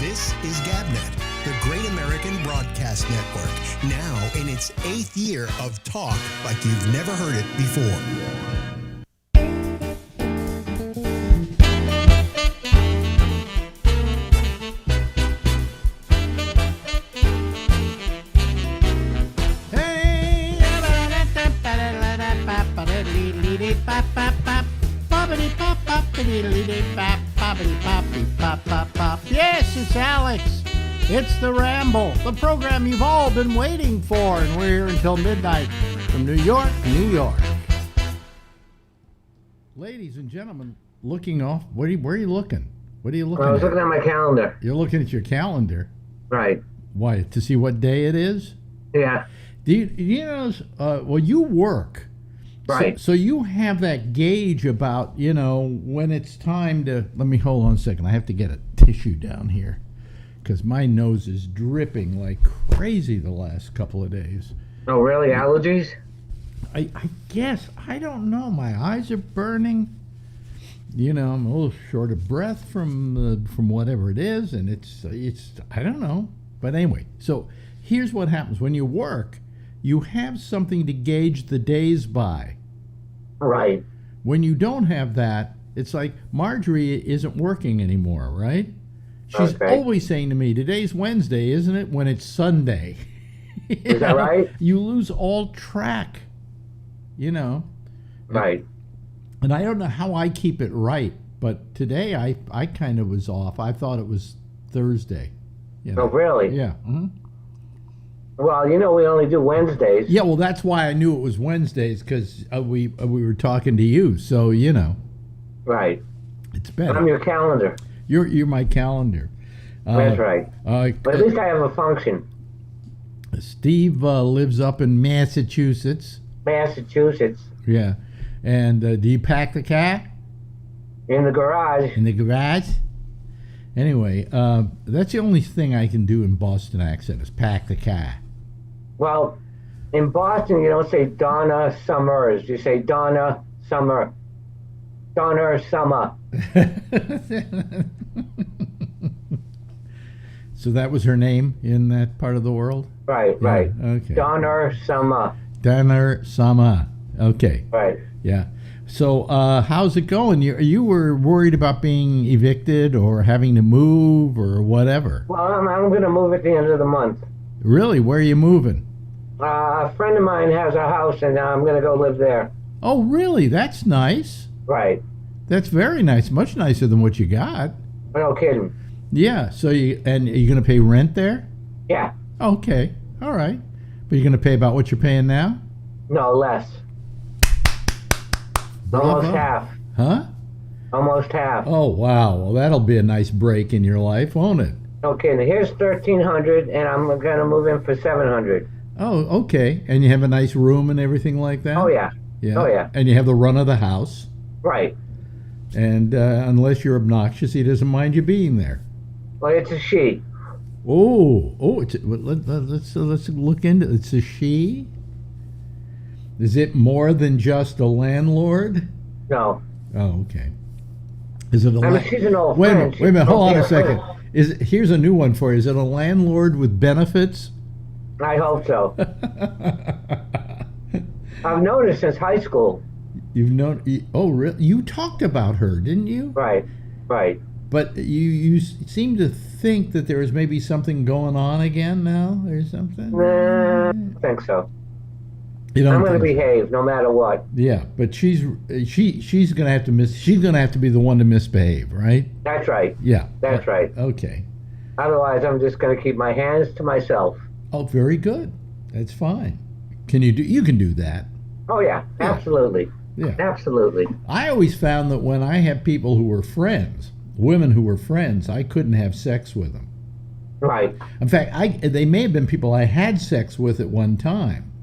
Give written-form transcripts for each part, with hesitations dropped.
This is GabNet, the Great American Broadcast Network, now in its 8th year of talk like you've never heard it before. Yes, it's Alex. It's the Ramble, the program you've all been waiting for, and we're here until midnight from New York, New York. Ladies and gentlemen, looking off. Where are you looking? What are you looking at? I was looking at my calendar. You're looking at your calendar? Right. Why? To see what day it is? Yeah. Do you know? Well, you work. Right. So you have that gauge about, when it's time to... Let me hold on a second. I have to get a tissue down here because my nose is dripping like crazy the last couple of days. Oh, really? Allergies? I guess. I don't know. My eyes are burning. I'm a little short of breath from whatever it is, and it's I don't know. But anyway, so here's what happens. When you work, you have something to gauge the days by. Right. When you don't have that, it's like Marjorie isn't working anymore, right? She's always saying to me, today's Wednesday, isn't it? When it's Sunday. Is that right? You lose all track, Right. And I don't know how I keep it right, but today I kind of was off. I thought it was Thursday. Oh, really? Yeah. Mm-hmm. Well, we only do Wednesdays. Yeah, well, that's why I knew it was Wednesdays, because we were talking to you, so Right. It's better. I'm your calendar. You're my calendar. That's right. But at least I have a function. Steve lives up in Massachusetts. Massachusetts. Yeah. And do you pack the car? In the garage. In the garage? Anyway, that's the only thing I can do in Boston accent is pack the car. Well, in Boston, you don't say Donna Summers. You say Donna Summer. Donna Summer. So that was her name in that part of the world? Right, Yeah, right. okay. Donna Summer. Donna Summer. Okay. Right. Yeah. So how's it going? You were worried about being evicted or having to move or whatever. Well, I'm going to move at the end of the month. Really? Where are you moving? A friend of mine has a house, and I'm going to go live there. Oh, really? That's nice. Right. That's very nice. Much nicer than what you got. No kidding. Yeah. So are you going to pay rent there? Yeah. Okay. All right. But you're going to pay about what you're paying now? No, less. Almost half. Huh? Almost half. Oh, wow. Well, that'll be a nice break in your life, won't it? Okay, now here's $1,300, and I'm going to move in for $700. Oh, okay. And you have a nice room and everything like that? Oh, yeah. Yeah. Oh, yeah. And you have the run of the house. Right. And unless you're obnoxious, he doesn't mind you being there. Well, it's a she. Let's look into it. It's a she? Is it more than just a landlord? No. Oh, okay. Is it a she's an old Wait a friend. minute, hold on a second. Here's a new one for you. Is it a landlord with benefits? I hope so. I've known her since high school. You've known? Oh, really? You talked about her, didn't you? Right. Right. But you seem to think that there is maybe something going on again now, or something. Nah, I don't think so. You don't I'm going to think so? behave no matter what. Yeah, but she's going to have to She's going to have to be the one to misbehave, right? That's right. Yeah. That's right. Okay. Otherwise, I'm just going to keep my hands to myself. Oh, very good. That's fine. You can do that. Oh, yeah. Absolutely. Yeah. Absolutely. I always found that when I had people who were friends, women who were friends, I couldn't have sex with them. Right. In fact, they may have been people I had sex with at one time.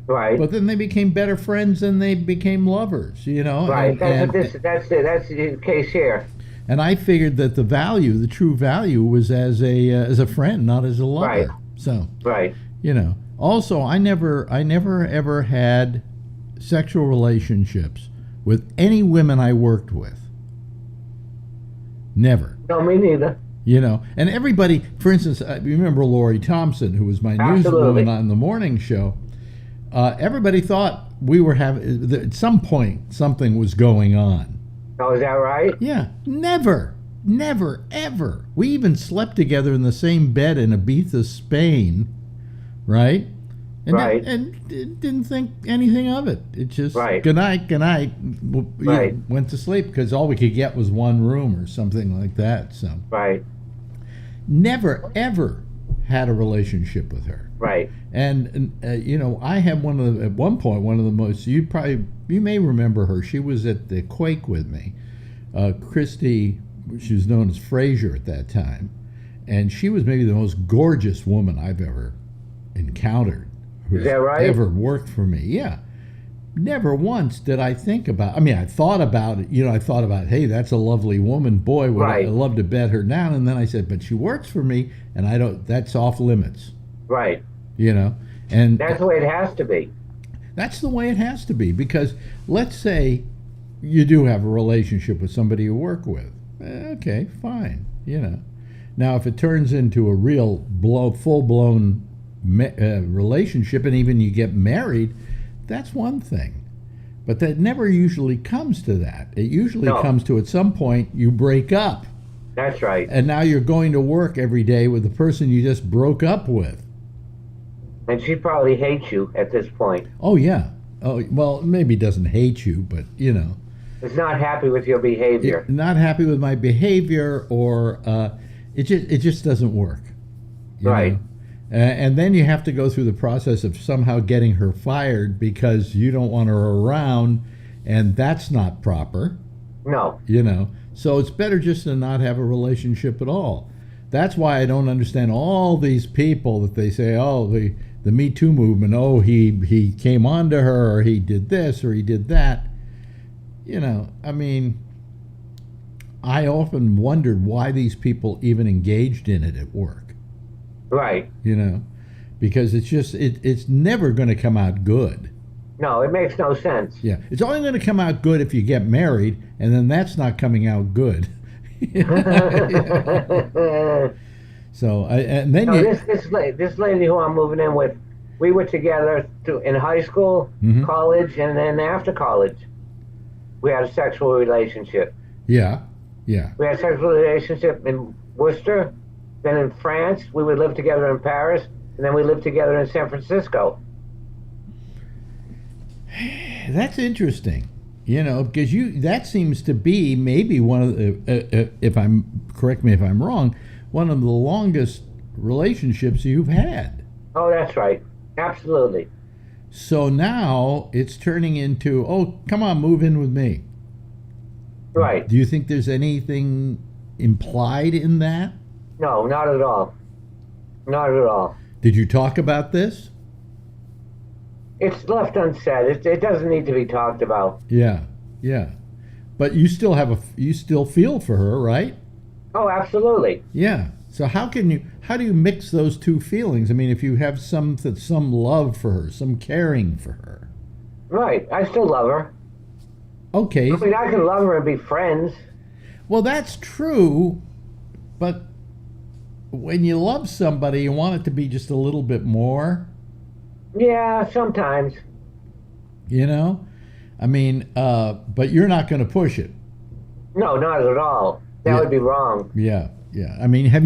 Right. But then they became better friends and they became lovers, Right. That's the case here. And I figured that the true value was as a friend, not as a lover. Right. So, Right. Also, I never ever had sexual relationships with any women I worked with. Never. No, me neither. And everybody, for instance, you remember Lori Thompson, who was my Absolutely. newswoman on the morning show. Everybody thought we were having, at some point, something was going on. Oh, is that right? Yeah, never, ever. We even slept together in the same bed in Ibiza, Spain, right? And Right. And didn't think anything of it. It just, Right. good night, Right. went to sleep because all we could get was one room or something like that. So Right. never, ever had a relationship with her. Right. And I had at one point, one of the most, you may remember her. She was at the Quake with me. Christy, she was known as Fraser at that time. And she was maybe the most gorgeous woman I've ever encountered. Is that right? Ever worked for me. Yeah. Never once did I think about, I thought about it. I thought about, hey, that's a lovely woman. Boy, would Right. I love to bet her down. And then I said, but she works for me and that's off limits. Right. And That's the way it has to be. that's the way it has to be, because let's say you do have a relationship with somebody you work with. Okay, fine. Now if it turns into a real full-blown relationship, and even you get married, that's one thing. But that never usually comes to that. It usually comes to, at some point, you break up. That's right. And now you're going to work every day with the person you just broke up with. And she probably hates you at this point. Oh, yeah. Oh, well, maybe doesn't hate you, but, Is not happy with your behavior. not happy with my behavior, or it just doesn't work. Right. And then you have to go through the process of somehow getting her fired because you don't want her around, and that's not proper. No. So it's better just to not have a relationship at all. That's why I don't understand all these people that they say, oh, the Me Too movement, oh, he came on to her, or he did this, or he did that. I often wondered why these people even engaged in it at work. Right. Because it's never going to come out good. No, it makes no sense. Yeah, it's only going to come out good if you get married, and then that's not coming out good. So, and then this lady who I'm moving in with, we were together in high school, Mhm. college, and then after college, we had a sexual relationship. yeah. We had a sexual relationship in Worcester, then in France. We would live together in Paris, and then we lived together in San Francisco. That's interesting, because that seems to be maybe one of the, correct me if I'm wrong, one of the longest relationships you've had. Oh, that's right. Absolutely. So now it's turning into, oh, come on, move in with me. Right. Do you think there's anything implied in that? No, not at all. Not at all. Did you talk about this? It's left unsaid. It doesn't need to be talked about. Yeah. But you still you still feel for her, right? Oh, absolutely. Yeah. So how do you mix those two feelings? If you have some love for her, some caring for her. Right. I still love her. Okay. I can love her and be friends. Well, that's true, but when you love somebody, you want it to be just a little bit more. Yeah, sometimes. But you're not going to push it. No, not at all. That would be wrong. Yeah. Have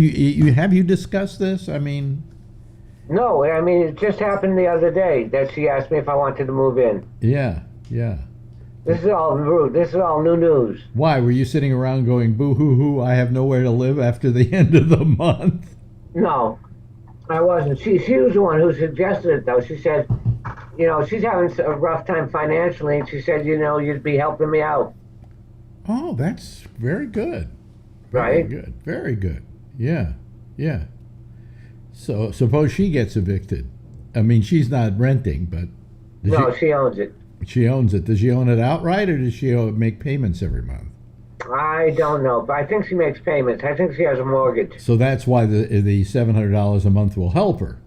you discussed this? No, it just happened the other day that she asked me if I wanted to move in. Yeah. This is all new. This is all new news. Why were you sitting around going boo hoo hoo? I have nowhere to live after the end of the month. No, I wasn't. She was the one who suggested it, though. She said, she's having a rough time financially, and she said, you'd be helping me out. Oh, that's very good. Right? Very good. Yeah. So suppose she gets evicted. She's not renting, but she owns it. She owns it. Does she own it outright, or does she make payments every month? I don't know, but I think she makes payments. I think she has a mortgage. So that's why the $700 a month will help her.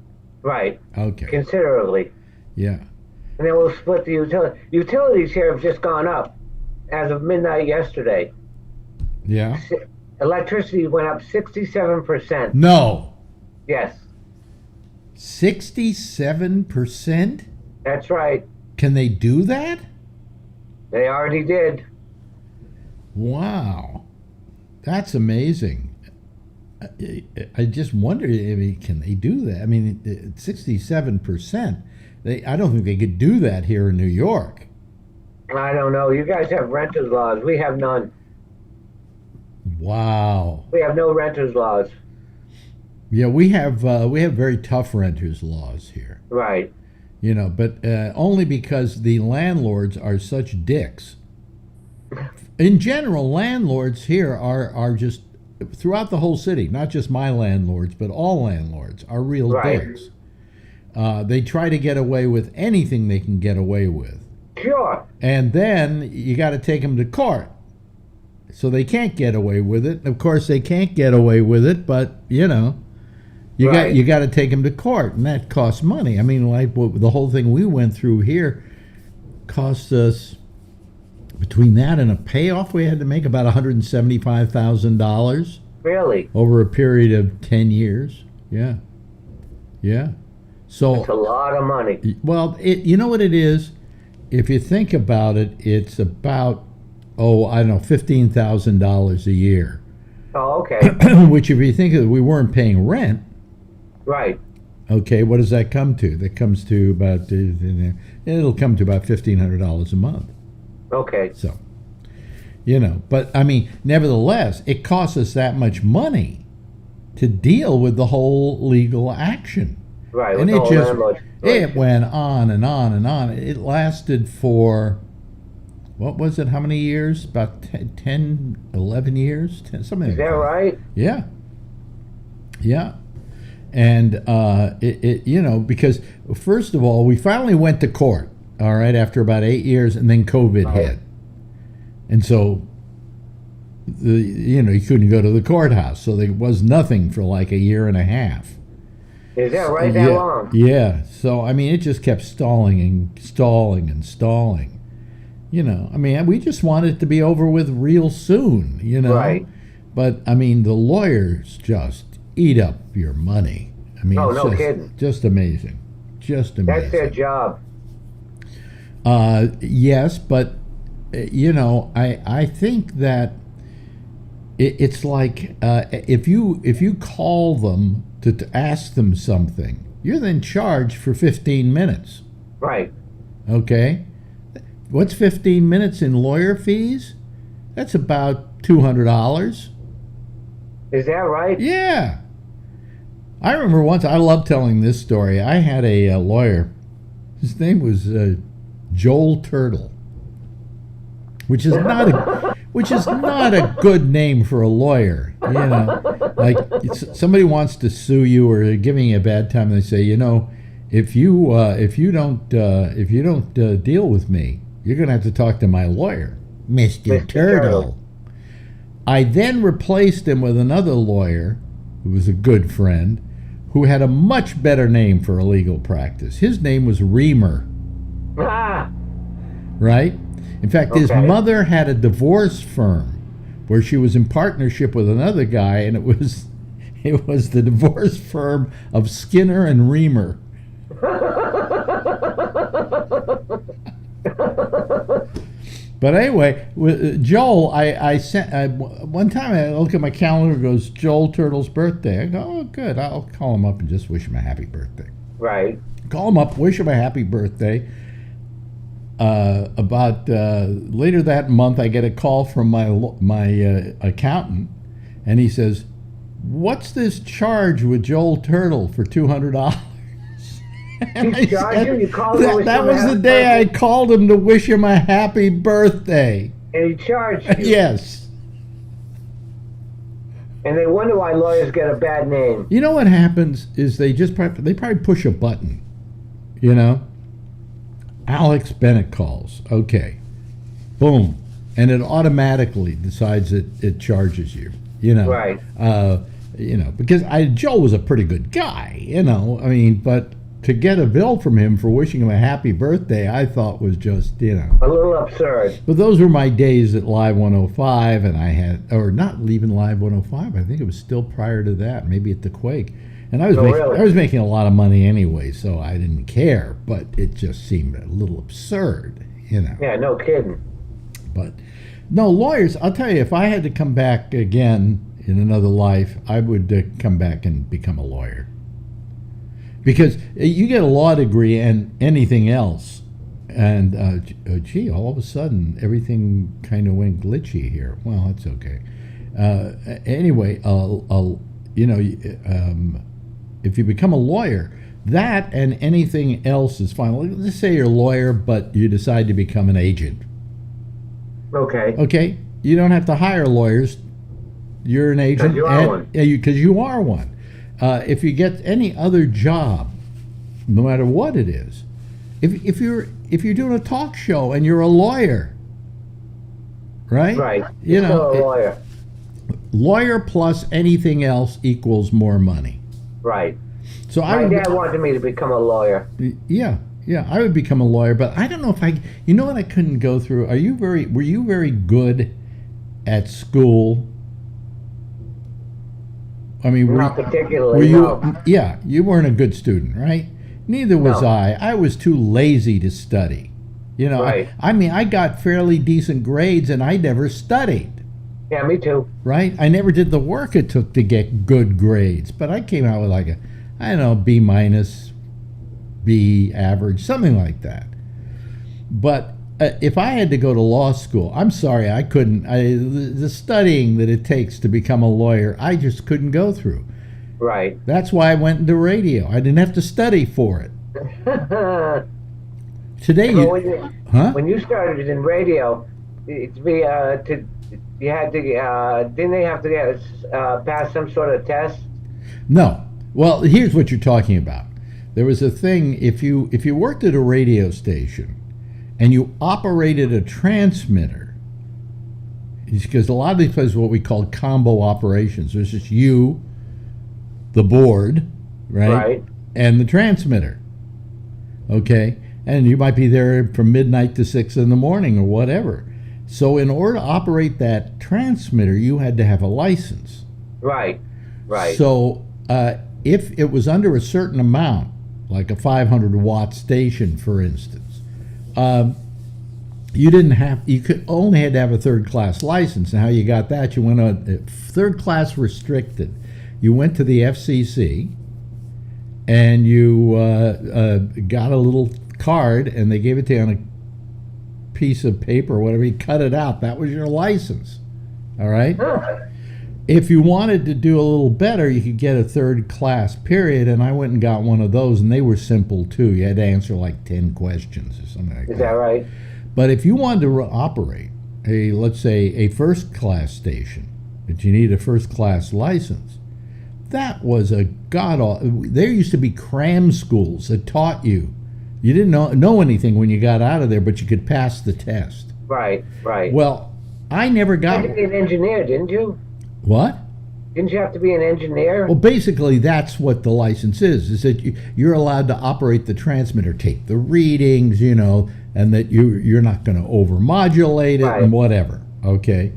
Right. Okay. Considerably. Yeah. And then we'll split the utility. Utilities here have just gone up as of midnight yesterday. Yeah. Electricity went up 67%. No. Yes, 67%? that's right. Can they do that? They already did. Wow. That's amazing. I just wonder, I mean, can they do that? I mean, 67%. I don't think they could do that here in New York. I don't know. You guys have renters laws. We have none. Wow. We have no renters laws. Yeah, we have very tough renters laws here. Right. You know, but only because the landlords are such dicks. In general, landlords here are just throughout the whole city, not just my landlords, but all landlords are real Right. dicks. They try to get away with anything they can get away with. Sure. And then you got to take them to court. So they can't get away with it. Of course, they can't get away with it, but, you know, Right. you got to take them to court, and that costs money. I mean, like the whole thing we went through here cost us, between that and a payoff, we had to make about $175,000 Really? over a period of 10 years. Yeah. Yeah. So, It's a lot of money. well, you know what it is? If you think about it, it's about, I don't know, $15,000 a year. Oh, okay. Which, if you think of it, we weren't paying rent. Right. Okay, what does that come to? That comes to about, it'll come to about $1,500 a month. Okay. So, you know, but I mean, nevertheless, it costs us that much money to deal with the whole legal action. Right. And with it the whole just, landlord it situation. went on and on and on. It lasted for, what was it, how many years? About 10, 11 years? 10, something Is like that right? Yeah. Yeah. And you know, because first of all, we finally went to court, all right, after about 8 years, and then COVID Right. hit. And so, you know, you couldn't go to the courthouse. So there was nothing for like a year and a half. Is that right? That Yeah. long? Yeah. So, I mean, it just kept stalling and stalling and stalling. You know, I mean, we just wanted it to be over with real soon, you know. Right. But, I mean, the lawyers just eat up your money. I mean, Oh, it's no just, kidding. just amazing. Just amazing. That's their job. Yes, but you know, I think that it's like if you call them to ask them something, you're then charged for 15 minutes. Right. Okay, what's 15 minutes in lawyer fees? That's about $200. Is that right? Yeah. I remember once, I love telling this story. I had a lawyer. His name was Joel Turtle, which is not a good name for a lawyer. You know, like somebody wants to sue you or giving you a bad time, they say, you know, if you don't deal with me, you're going to have to talk to my lawyer, Mr. Turtle. I then replaced him with another lawyer who was a good friend, who had a much better name for a legal practice. His name was Reamer, Ah, right? In fact, his Okay. mother had a divorce firm where she was in partnership with another guy, and it was the divorce firm of Skinner and Reamer. But anyway, with Joel, I sent one time. I look at my calendar. It goes Joel Turtle's birthday. I go, oh, good. I'll call him up and just wish him a happy birthday. right. Call him up, wish him a happy birthday. About later that month, I get a call from my accountant, and he says, "What's this charge with Joel Turtle for $200?" He charged you? You called him to wish that him a was the happy day I birthday? called him to wish him a happy birthday. And he charged you. Yes. And they wonder why lawyers get a bad name. You know what happens is they probably push a button. You know, Alex Bennett calls. Okay, boom, and it automatically decides it charges you. You know, Right. You know, because Joe was a pretty good guy. You know, I mean, but to get a bill from him for wishing him a happy birthday, I thought was just, A little absurd. But those were my days at Live 105, and I had, or not even Live 105, I think it was still prior to that, maybe at the Quake. And I was making a lot of money anyway, so I didn't care, but it just seemed a little absurd, Yeah, no kidding. But no, lawyers, I'll tell you, if I had to come back again in another life, I would come back and become a lawyer. Because you get a law degree and anything else, and gee, all of a sudden everything kind of went glitchy here. Well, that's okay. Anyway, if you become a lawyer, that and anything else is fine. Let's say you're a lawyer, but you decide to become an agent. Okay. Okay, you don't have to hire lawyers. You're an agent. You are one. Yeah, because you are one. If you get any other job, no matter what it is, if you're doing a talk show and you're a lawyer, right? Right. You're still a lawyer. Lawyer plus anything else equals more money. Right. So my dad wanted me to become a lawyer. Yeah, I would become a lawyer, but I don't know if I. You know what I couldn't go through? Were you very good at school? I mean, not particularly. Yeah, you weren't a good student, right? Neither was I. I was too lazy to study. Right. I mean, I got fairly decent grades, and I never studied. Yeah, me too. Right? I never did the work it took to get good grades, but I came out with like a, B minus, B average, something like that. But if I had to go to law school, I'm sorry, I couldn't. The studying that it takes to become a lawyer, I just couldn't go through. Right. That's why I went into radio. I didn't have to study for it. Today, when you started in radio, you had to didn't they have to pass some sort of test? No. Well, here's what you're talking about. There was a thing, if you worked at a radio station and you operated a transmitter, because a lot of these places are what we call combo operations. There's just you, the board, right? And the transmitter. Okay? And you might be there from midnight to 6 in the morning or whatever. So in order to operate that transmitter, you had to have a license. Right. So if it was under a certain amount, like a 500-watt station, for instance, you could only had to have a third-class license. And how you got that? You went on third-class restricted. You went to the FCC, and you got a little card, and they gave it to you on a piece of paper or whatever. You cut it out. That was your license. All right? If you wanted to do a little better, you could get a third-class period, and I went and got one of those, and they were simple, too. You had to answer like 10 questions or something like that. Is that right? But if you wanted to operate let's say, a first-class station, that you need a first-class license, that was a there used to be cram schools that taught you. You didn't know anything when you got out of there, but you could pass the test. Right. Well, I never got... You had to be an engineer, didn't you? What? Didn't you have to be an engineer? Well, basically, that's what the license is that you're allowed to operate the transmitter, take the readings, and that you're not going to overmodulate it and whatever, okay?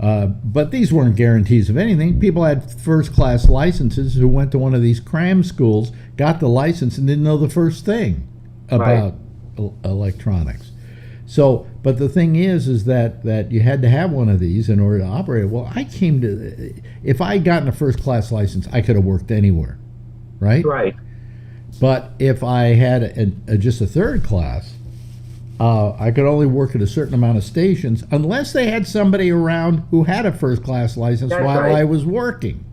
But these weren't guarantees of anything. People had first-class licenses who went to one of these cram schools, got the license, and didn't know the first thing about electronics. So, but the thing is that you had to have one of these in order to operate it. Well, if I had gotten a first-class license, I could have worked anywhere, right? Right. But if I had just a third class, I could only work at a certain amount of stations unless they had somebody around who had a first-class license while I was working.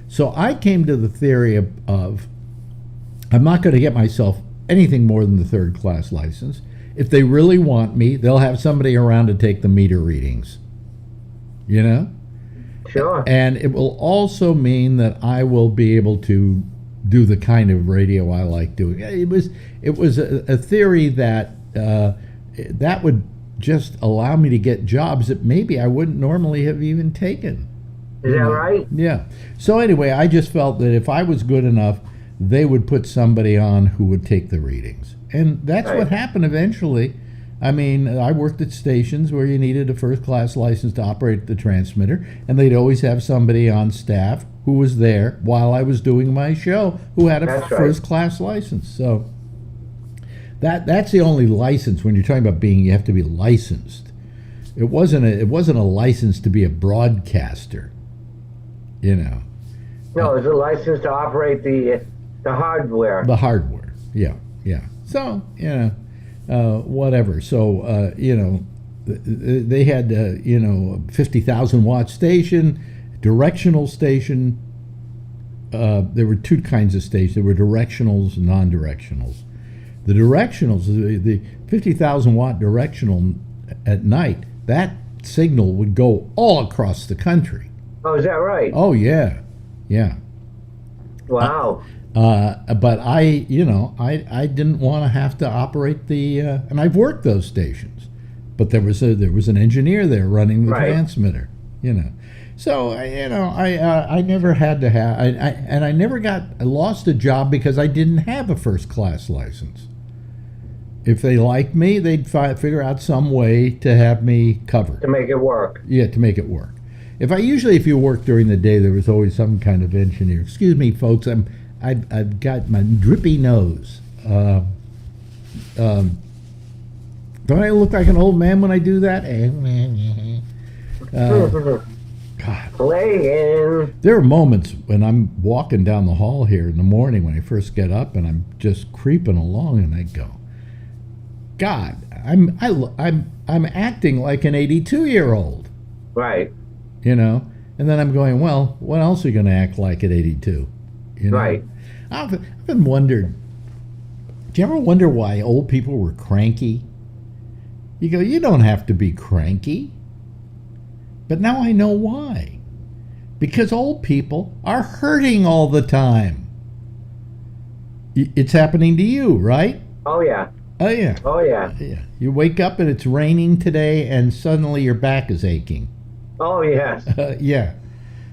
So I came to the theory of I'm not going to get myself anything more than the third-class license. If they really want me, they'll have somebody around to take the meter readings. Sure. And it will also mean that I will be able to do the kind of radio I like doing. It was a theory that that would just allow me to get jobs that maybe I wouldn't normally have even taken. Is that right? Yeah. So anyway, I just felt that if I was good enough, they would put somebody on who would take the readings. And that's Right. what happened eventually. I mean, I worked at stations where you needed a first-class license to operate the transmitter, and they'd always have somebody on staff who was there while I was doing my show who had a That's right. first-class license. So that's the only license when you're talking about you have to be licensed. It wasn't a license to be a broadcaster, you know. No, it's a license to operate the hardware. The hardware, yeah. So, whatever. So, they had, 50,000 watt station, directional station. There were two kinds of stations. There were directionals and non-directionals. The directionals, the 50,000 watt directional at night, that signal would go all across the country. Oh, is that right? Oh, yeah. Wow. But I didn't want to have to operate and I've worked those stations, but there was an engineer there running the Right. transmitter, So I never had to have, I never I lost a job because I didn't have a first class license. If they liked me, they'd figure out some way to have me covered. To make it work. Yeah, to make it work. If you work during the day, there was always some kind of engineer. Excuse me, folks, I've got my drippy nose. Don't I look like an old man when I do that? God. Playing. There are moments when I'm walking down the hall here in the morning when I first get up and I'm just creeping along and I go, God, I'm acting like an 82-year-old, Right. And then I'm going, well, what else are you going to act like at 82? Right. I've often wondered, do you ever wonder why old people were cranky? You go, you don't have to be cranky. But now I know why. Because old people are hurting all the time. It's happening to you, right? Oh, yeah. Oh, yeah. Oh, yeah. Yeah. You wake up and it's raining today and suddenly your back is aching. Oh, yes. Yeah.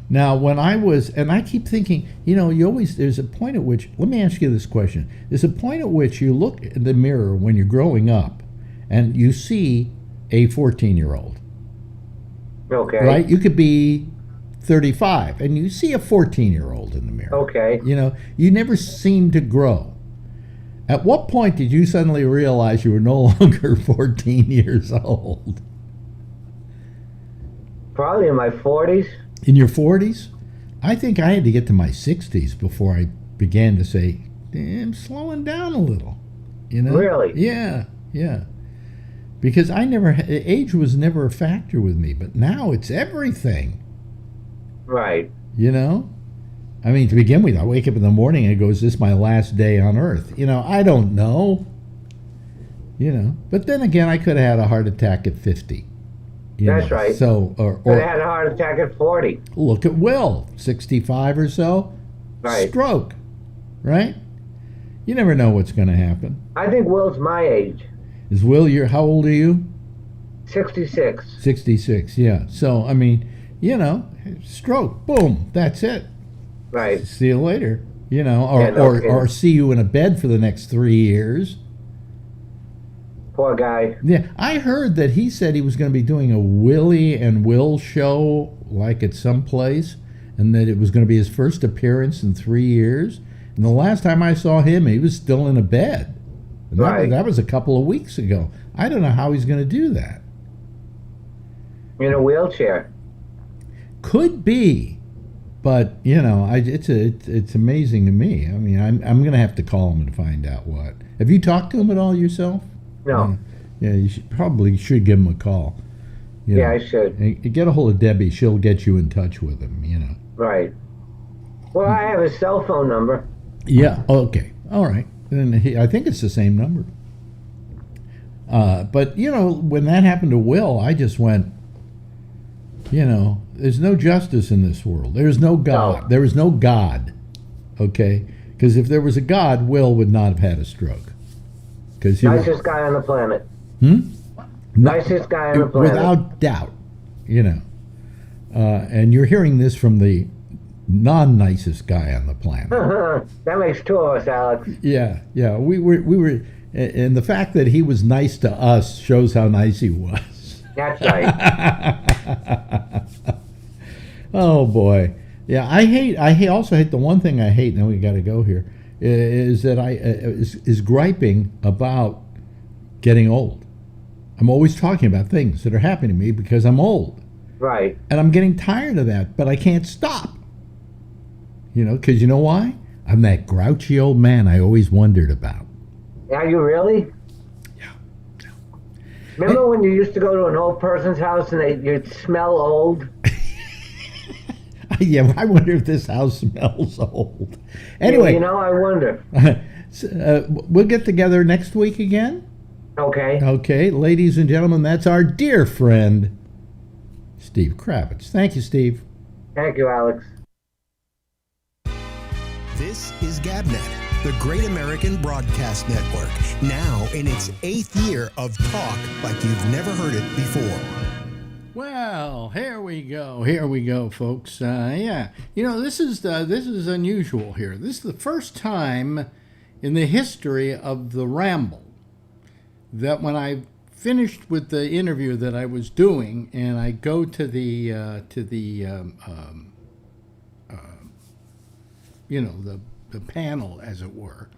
Now, when I keep thinking, there's a point at which, let me ask you this question. There's a point at which you look in the mirror when you're growing up and you see a 14-year-old. Okay. Right? You could be 35 and you see a 14-year-old in the mirror. Okay. You never seem to grow. At what point did you suddenly realize you were no longer 14 years old? Probably in my 40s. In your 40s? I think I had to get to my 60s before I began to say, I'm slowing down a little. Really? Yeah. Because age was never a factor with me, but now it's everything. Right. I mean, to begin with, I wake up in the morning and it goes, is this my last day on earth? I don't know. But then again, I could have had a heart attack at 50. That's right. So, But I had a heart attack at 40. Look at Will, 65 or so. Right. Stroke, right? You never know what's going to happen. I think Will's my age. Is Will, how old are you? 66. 66, yeah. So, I mean, stroke, boom, that's it. Right. See you later. Or see you in a bed for the next 3 years. Poor guy. Yeah, I heard that he said he was going to be doing a Willie and Will show, like at some place, and that it was going to be his first appearance in 3 years. And the last time I saw him, he was still in a bed. And Right. that was a couple of weeks ago. I don't know how he's going to do that. In a wheelchair. Could be, but it's amazing to me. I mean, I'm going to have to call him and find out what. Have you talked to him at all yourself? No. Yeah, you probably should give him a call. Yeah, I should. And get a hold of Debbie. She'll get you in touch with him. Right. Well, I have his cell phone number. Yeah. Okay. All right. And I think it's the same number. But when that happened to Will, I just went, there's no justice in this world. There's no God. No. There is no God. Okay? Because if there was a God, Will would not have had a stroke. Nicest guy on the planet. Nicest guy on the planet. Without doubt. And you're hearing this from the non-nicest guy on the planet. That makes two of us, Alex. Yeah, we were, and the fact that he was nice to us shows how nice he was. That's right. Oh boy, yeah. I also hate the one thing I hate. Now we got to go here. Is that is griping about getting old. I'm always talking about things that are happening to me because I'm old. Right. And I'm getting tired of that, but I can't stop. Because you know why? I'm that grouchy old man I always wondered about. Are you really? Yeah. Remember when you used to go to an old person's house and you'd smell old? Yeah, I wonder if this house smells old. Anyway. I wonder. We'll get together next week again. Okay. Okay, ladies and gentlemen, that's our dear friend, Steve Kravitz. Thank you, Steve. Thank you, Alex. This is GabNet, the Great American Broadcast Network, now in its 8th year of talk like you've never heard it before. Well, here we go, folks. Yeah, this is unusual here. This is the first time in the history of the Ramble that when I finished with the interview that I was doing, and I go to the panel, as it were,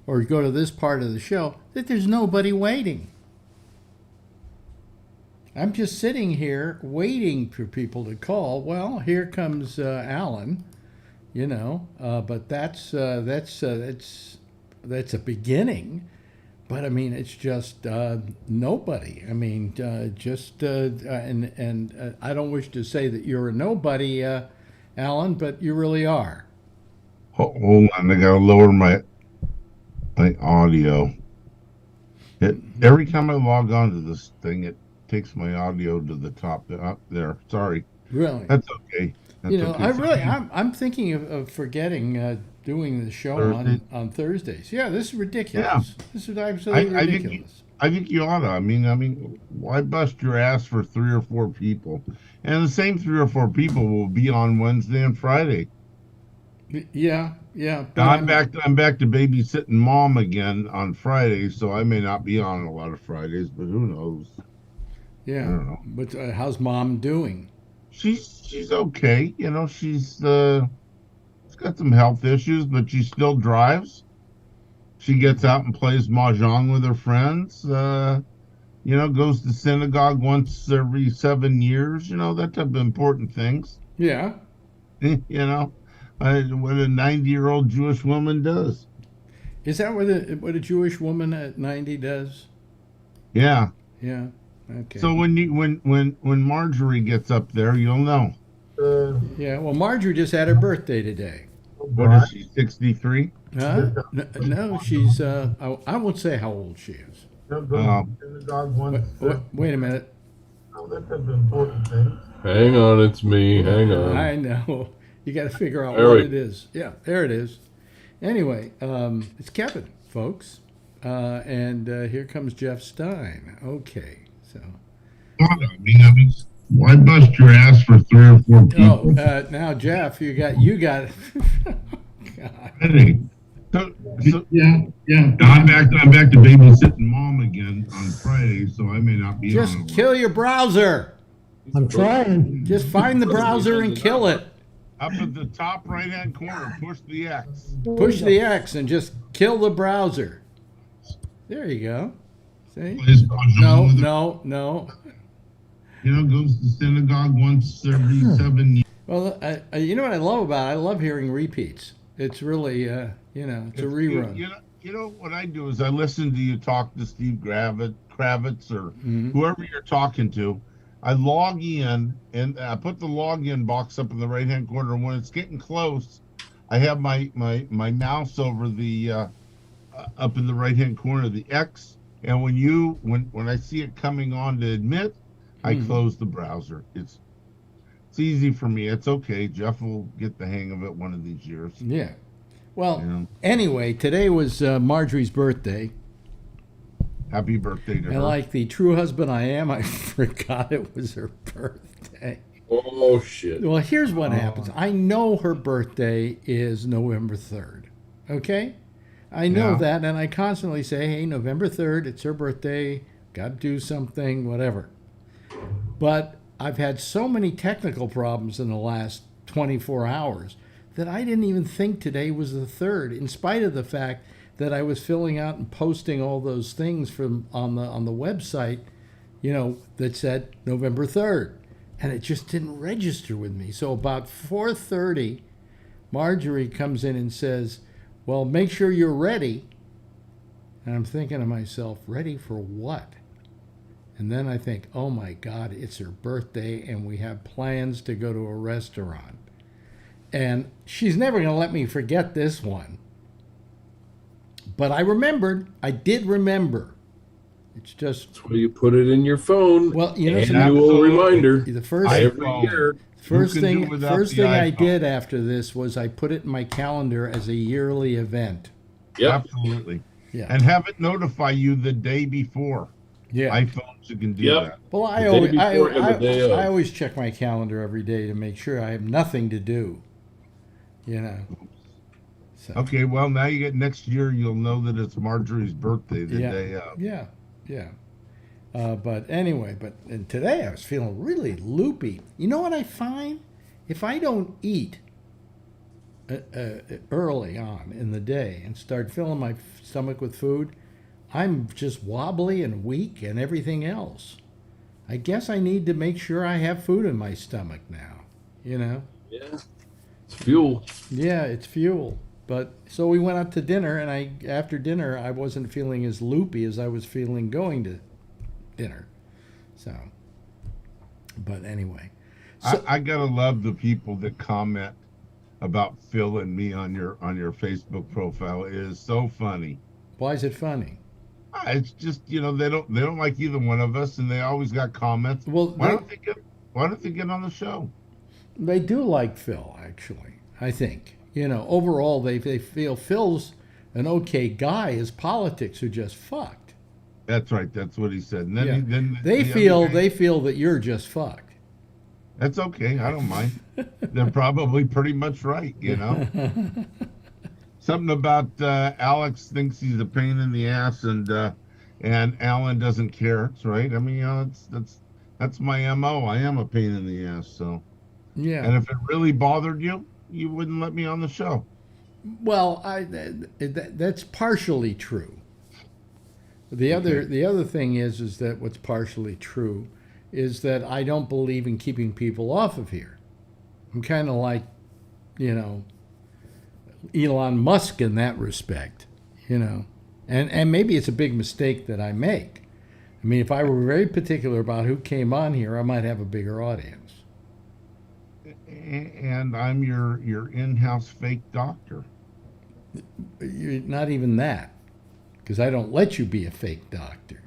or go to this part of the show, that there's nobody waiting. I'm just sitting here waiting for people to call. Well, here comes Alan, but that's a beginning. But I mean, it's just nobody. I mean, and I don't wish to say that you're a nobody, Alan, but you really are. Hold on, I gotta lower my audio. Every time I log on to this thing, it takes my audio to the top up there. Sorry. Really? That's okay. Okay. I'm thinking of forgetting doing the show on Thursdays. Yeah, this is ridiculous. Yeah. This is absolutely ridiculous. I think you ought to. I mean, why bust your ass for 3 or 4 people? And the same 3 or 4 people will be on Wednesday and Friday. Yeah. Now, I'm back to babysitting mom again on Friday, so I may not be on a lot of Fridays, but who knows? Yeah. I don't know. But how's mom doing? She's okay. She's got some health issues, but she still drives. She gets out and plays mahjong with her friends. Goes to synagogue once every 7 years. That type of important things. Yeah. What a 90-year-old Jewish woman does. Is that what a Jewish woman at 90 does? Yeah. Yeah. Okay. So when Marjorie gets up there, you'll know. Yeah. Well, Marjorie just had her birthday today. What is she? 63? Huh? No, she's. I won't say how old she is. Wait a minute. Hang on, it's me. Hang on. I know. You got to figure out what it is. Yeah, there it is. Anyway, it's Kevin, folks, and here comes Jeff Stein. Okay, so. I mean, why bust your ass for 3 or 4 people? Oh, now Jeff, you got. God. So yeah. I'm back to babysitting mom again on Friday, so I may not be Just on. kill your browser. I'm trying. Just find the browser and kill it. Up at the top right-hand corner, push the X. Push the X and just kill the browser. There you go. See? No. Goes to synagogue once every 7 years. Well, you know what I love about it? I love hearing repeats. It's really, it's a rerun. What I do is I listen to you talk to Steve Kravitz or whoever you're talking to. I log in and I put the login box up in the right-hand corner. When it's getting close, I have my mouse over the up in the right-hand corner of the X. And when I see it coming on to admit, I close the browser. It's easy for me. It's okay. Jeff will get the hang of it one of these years. Yeah. Well, anyway, today was Marjorie's birthday. Happy birthday to her. And like the true husband I am, I forgot it was her birthday. Oh shit. Well, here's what happens. I know her birthday is November 3rd. Okay? I know Yeah. that, and I constantly say, hey, November 3rd, it's her birthday, got to do something, whatever. But I've had so many technical problems in the last 24 hours that I didn't even think today was the 3rd, in spite of the fact that I was filling out and posting all those things from on the website, that said November 3rd. And it just didn't register with me. So about 4:30, Marjorie comes in and says, well, make sure you're ready. And I'm thinking to myself, ready for what? And then I think, oh my God, it's her birthday and we have plans to go to a restaurant. And she's never going to let me forget this one. But I did remember. It's just, That's why you put it in your phone. well, annual Absolutely. reminder. the first Every iPhone. year. First Who can do thing, without first the thing I iPhone? did after this was I put it in my calendar as a yearly event. Yep. Absolutely. Yeah. And have it notify you the day before. Yeah. iPhones, you can do Yep. that. Well, The day before and the day of. I always check my calendar every day to make sure I have nothing to do. So, Okay, well, now you get next year, you'll know that it's Marjorie's birthday the day of. yeah. But anyway, and today I was feeling really loopy. You know what I find? If I don't eat early on in the day and start filling my stomach with food, I'm just wobbly and weak and everything else. I guess I need to make sure I have food in my stomach now, Yeah. It's fuel. Yeah, it's fuel. But so we went out to dinner, and after dinner I wasn't feeling as loopy as I was feeling going to dinner. So, but anyway, so, I gotta love the people that comment about Phil and me on your Facebook profile. It is so funny. why is it funny? It's just they don't like either one of us, and they always got comments. Well, Why don't they get on the show? they do like Phil, actually. I think overall they feel Phil's an okay guy. His politics are just fucked. That's right. That's what he said. And then, Yeah. then They the feel other day- that you're just fucked. That's okay. I don't mind. They're probably pretty much right. Something about Alex thinks he's a pain in the ass, and Alan doesn't care. That's right. I mean, that's my MO. I am a pain in the ass. So, Yeah. and if it really bothered you, you wouldn't let me on the show. Well, that's partially true. The other thing is that what's partially true is that I don't believe in keeping people off of here. I'm kind of like, Elon Musk in that respect, and maybe it's a big mistake that I make. I mean, if I were very particular about who came on here, I might have a bigger audience. And I'm your in-house fake doctor. Not even that, because I don't let you be a fake doctor.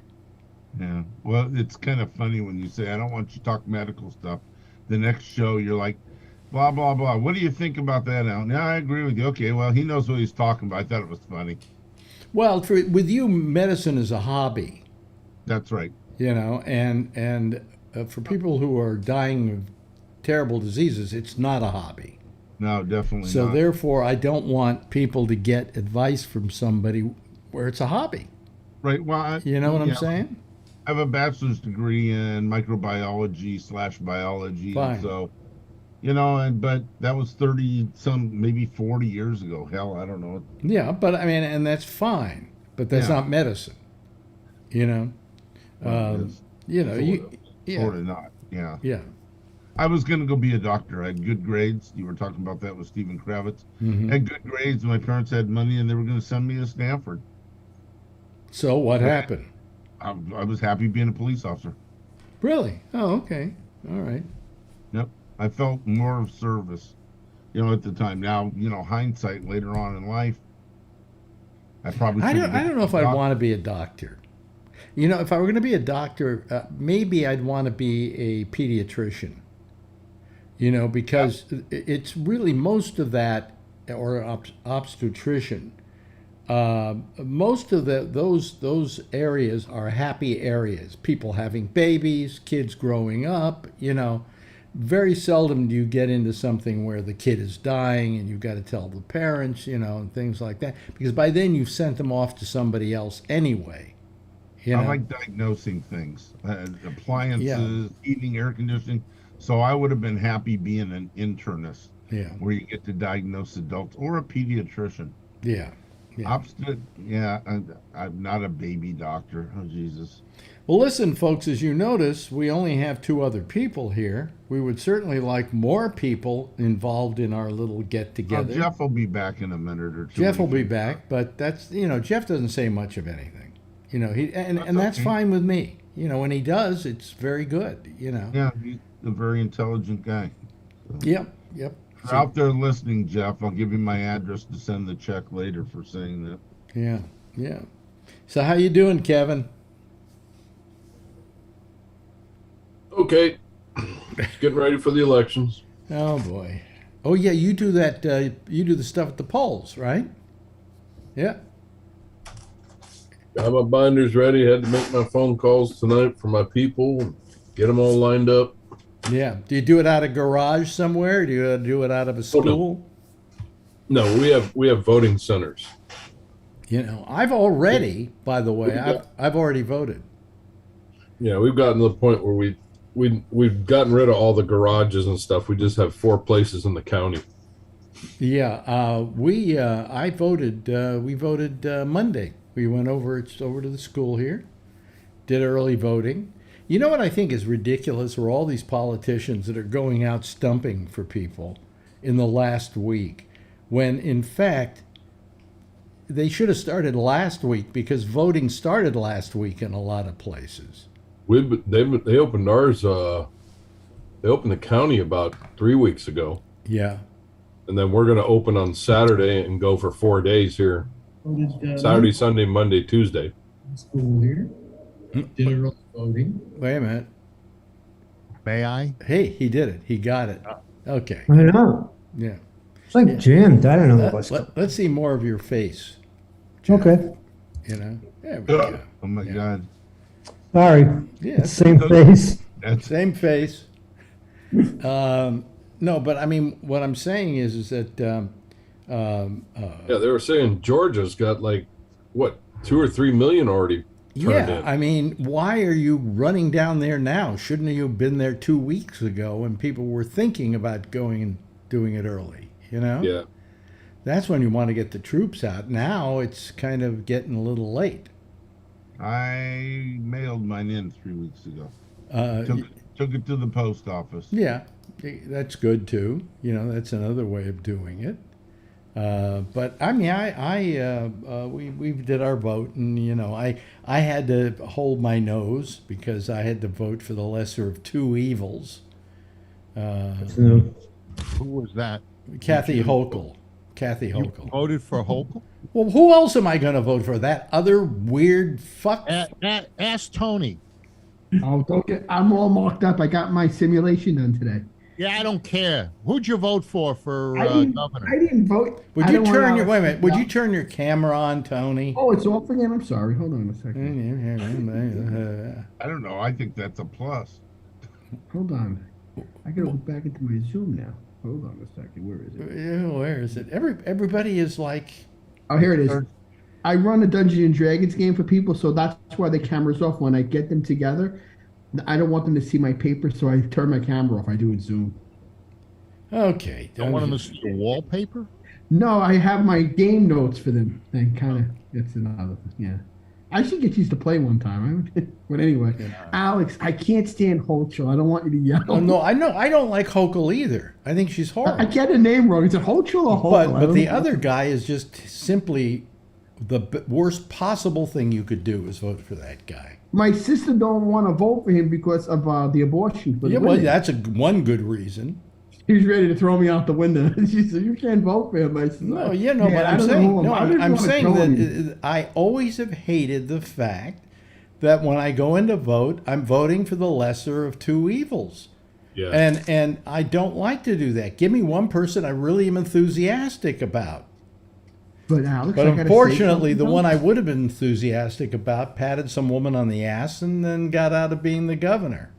Yeah. Well, it's kind of funny when you say, I don't want you to talk medical stuff. The next show, you're like, blah, blah, blah. What do you think about that, Alan? Yeah, I agree with you. Okay, well, he knows what he's talking about. I thought it was funny. Well, with you, medicine is a hobby, That's right. and for people who are dying of terrible diseases, it's not a hobby. No, definitely So not. therefore, I don't want people to get advice from somebody where it's a hobby. Right. Well, You know what I'm saying? I have a bachelor's degree in microbiology/biology. Fine. And so, but that was 30 maybe 40 years ago. Hell, I don't know. Yeah, but I mean, and that's fine, but that's Yeah. not medicine. Well, it is. Yeah, Sort of not. Yeah. yeah. I was going to go be a doctor. I had good grades. You were talking about that with Stephen Kravitz. Mhm. I had good grades. My parents had money, and they were going to send me to Stanford. So what happened? I was happy being a police officer. Really? Oh, okay. All right. Yep. I felt more of service, at the time. Now, hindsight later on in life, I probably I should've don't know if I'd want to be a doctor. If I were going to be a doctor, maybe I'd want to be a pediatrician. Because it's really most of that, or obstetrician. Most of those areas are happy areas. People having babies, kids growing up. very seldom do you get into something where the kid is dying and you've got to tell the parents, and things like that. Because by then you've sent them off to somebody else anyway. I like diagnosing things, appliances, heating, air conditioning. So I would have been happy being an internist, where you get to diagnose adults, or a pediatrician. Yeah. Obstinate, I'm not a baby doctor. Oh, Jesus. Well, listen, folks, as you notice, we only have 2 other people here. We would certainly like more people involved in our little get-together. Jeff will be back in a minute or 2. Jeff will be back, but that's, Jeff doesn't say much of anything. That's fine with me. When he does, it's very good, Yeah, he's a very intelligent guy. So. Yep. If you're out there listening, Jeff, I'll give you my address to send the check later for saying that. Yeah. So how you doing, Kevin? Okay. Just getting ready for the elections. Oh, boy. Oh, yeah, you do that. You do the stuff at the polls, right? Yeah. Got my binders ready. Had to make my phone calls tonight for my people. Get them all lined up. Yeah. Do you do it out of a garage somewhere? Or do you do it out of a school? No, we have voting centers. I've already, by the way, I've already voted. Yeah, we've gotten to the point where we've gotten rid of all the garages and stuff. We just have 4 places in the county. Yeah, I voted. We voted Monday. We went over to the school here, did early voting. You know what I think is ridiculous are all these politicians that are going out stumping for people in the last week, when in fact they should have started last week, because voting started last week in a lot of places. They opened ours. They opened the county about 3 weeks ago. Yeah. And then we're going to open on Saturday and go for 4 days here. Saturday, Sunday, Monday, Tuesday. School here. Did early voting. Wait a minute. May I? Hey, he did it. He got it. Okay. I know. Yeah. It's like jammed. I don't know what's Let's see more of your face, Jeff. Okay. There we go. Oh, my God. Sorry. Yeah. Same face. Same face. No, but I mean, what I'm saying is that Yeah, they were saying Georgia's got 2 or 3 million already turned in. I mean, why are you running down there now? Shouldn't you have been there 2 weeks ago when people were thinking about going and doing it early? Yeah. That's when you want to get the troops out. Now it's kind of getting a little late. I mailed mine in 3 weeks ago. Took it to the post office. Yeah, that's good too. That's another way of doing it. But I mean, we did our vote, and I had to hold my nose because I had to vote for the lesser of 2 evils. Who was that? Kathy Hochul. Kathy Hochul. Voted for Hochul? Well, who else am I going to vote for? That other weird fuck? Ask Tony. Oh, don't get. I'm all marked up. I got my simulation done today. Yeah, I don't care. Who'd you vote for governor? I didn't vote. Would you turn your wait a minute? Would you turn your camera on, Tony? Oh, it's off again. I'm sorry. Hold on a second. I don't know. I think that's a plus. Hold on. I gotta go back into my Zoom now. Hold on a second. Where is it? Yeah, where is it? Everybody is like. Oh, here it is. I run a Dungeons and Dragons game for people, so that's why the camera's off. When I get them together, I don't want them to see my paper, so I turn my camera off. I do it Zoom. Okay. Don't want them to see your wallpaper? No, I have my game notes for them. And kind of, it's another thing. Yeah. I should get used to play one time. But anyway, Alex, I can't stand Hochul. I don't want you to yell. Oh, no, I know. I don't like Hochul either. I think she's horrible. I get her name wrong. Is it Hochul or Hochul? But the other guy is just simply the worst possible thing you could do is vote for that guy. My sister don't want to vote for him because of the abortion. Yeah, well, that's one good reason. He's ready to throw me out the window. She said, "You can't vote for him." I said, "No, but I'm saying that I always have hated the fact that when I go in to vote, I'm voting for the lesser of 2 evils. Yeah. And I don't like to do that. Give me one person I really am enthusiastic about. But Alex, but unfortunately, the one I would have been enthusiastic about patted some woman on the ass and then got out of being the governor.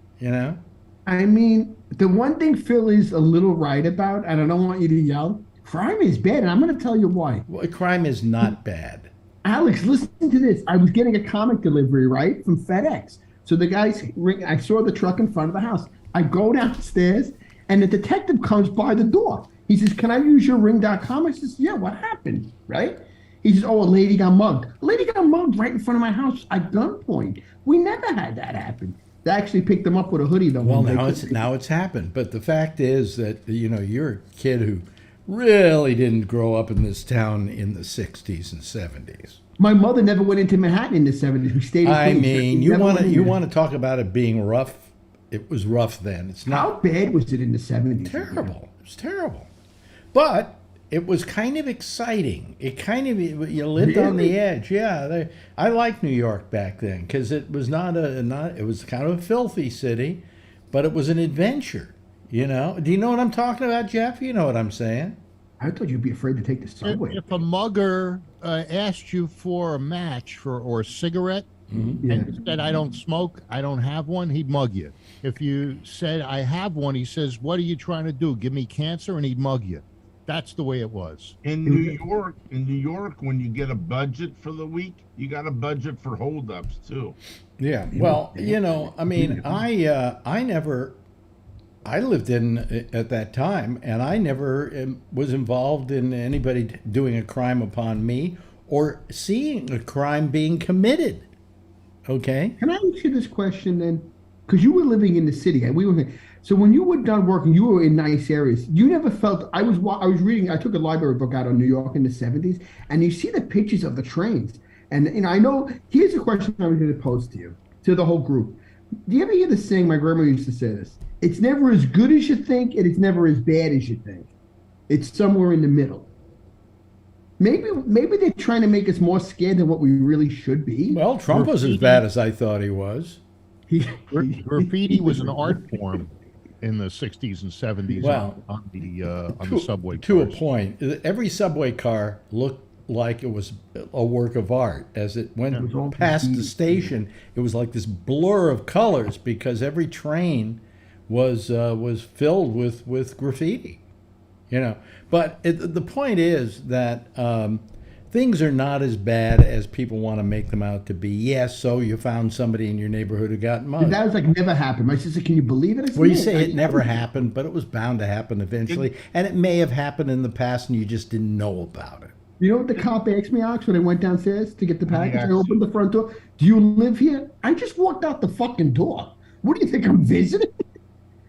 I mean, the one thing Phil is a little right about, and I don't want you to yell, crime is bad, and I'm going to tell you why. Well, crime is not bad. Alex, listen to this. I was getting a comic delivery, right, from FedEx. So the guy's ring. I saw the truck in front of the house. I go downstairs, and the detective comes by the door. He says, "Can I use your ring.com?" I says, "Yeah, what happened?" Right? He says, "Oh, a lady got mugged. A lady got mugged right in front of my house at gunpoint. We never had that happen." They actually picked him up with a hoodie, though. Well, now it's happened. But the fact is that, you're a kid who really didn't grow up in this town in the 60s and 70s. My mother never went into Manhattan in the 70s. We stayed in I Queens. mean, We you never want went to in you there. want to talk about it being rough. It was rough then. It's not How bad was it in the 70s? terrible. It was terrible. But it was kind of exciting. It kind of, you lived on the Really? edge. Yeah, I liked New York back then because it was it was kind of a filthy city, but it was an adventure. Do you know what I'm talking about, Jeff? You know what I'm saying? I thought you'd be afraid to take the subway. If a mugger asked you for a match or a cigarette, Mm-hmm. and you said, "I don't smoke, I don't have one," he'd mug you. If you said, "I have one," he says, "What are you trying to do? Give me cancer?" And he'd mug you. That's the way it was. In New York, when you get a budget for the week, you got a budget for holdups too. Yeah. Well, I mean, I lived in at that time, and I never was involved in anybody doing a crime upon me or seeing a crime being committed. Okay. Can I ask you this question then? Because you were living in the city, and we were. So when you were done working, you were in nice areas. You never felt. I was reading. I took a library book out on New York in the 70s, and you see the pictures of the trains. And I know. Here's a question I was going to pose to the whole group. Do you ever hear the saying? My grandma used to say this. It's never as good as you think, and it's never as bad as you think. It's somewhere in the middle. Maybe they're trying to make us more scared than what we really should be. Well, Trump was as bad as I thought he was. Graffiti was an art form in the 60s and 70s Well, on the subway To a cars. point, every subway car looked like it was a work of art. As it went was all past the graffiti. station, it was like this blur of colors because every train was filled with graffiti. But the point is that things are not as bad as people want to make them out to be. Yes, so you found somebody in your neighborhood who got mugged. That was like never happened. My sister, can you believe it? I said, Well, you "Yeah, say it I- never happened, but it was bound to happen eventually, and it may have happened in the past, and you just didn't know about it. You know what the cop asked me, Alex, when I went downstairs to get the package? I asked opened the front door. Do you live here? I just walked out the fucking door. What do you think I'm visiting?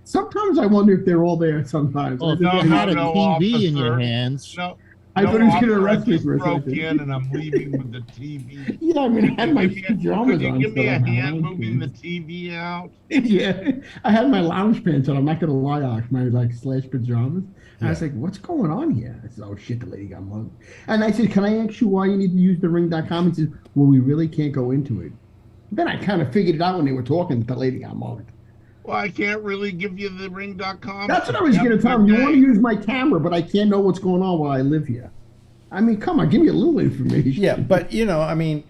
Sometimes I wonder if they're all there sometimes. Well, if No, you had a no, TV in your officer. hands, No, I thought he was gonna officer, arrest me just for a broke second. in and I'm leaving with the TV. Yeah, I mean, I had my Could you pajamas on. give me so a I'm hand lounge moving the pants. TV out? Yeah, I had my lounge pants on. I'm not gonna lie, Alex. My slash pajamas. And I was like, "What's going on here?" I said, "Oh shit, the lady got mugged." And I said, "Can I ask you why you need to use the ring.com?" He says, "Well, we really can't go into it." Then I kind of figured it out when they were talking that the lady got mugged. Well, I can't really give you the ring.com. That's what I was Have going a to tell good him. You want to day. use my camera, but I can't know what's going on while I live here. I mean, come on, give me a little information. Yeah, but I mean,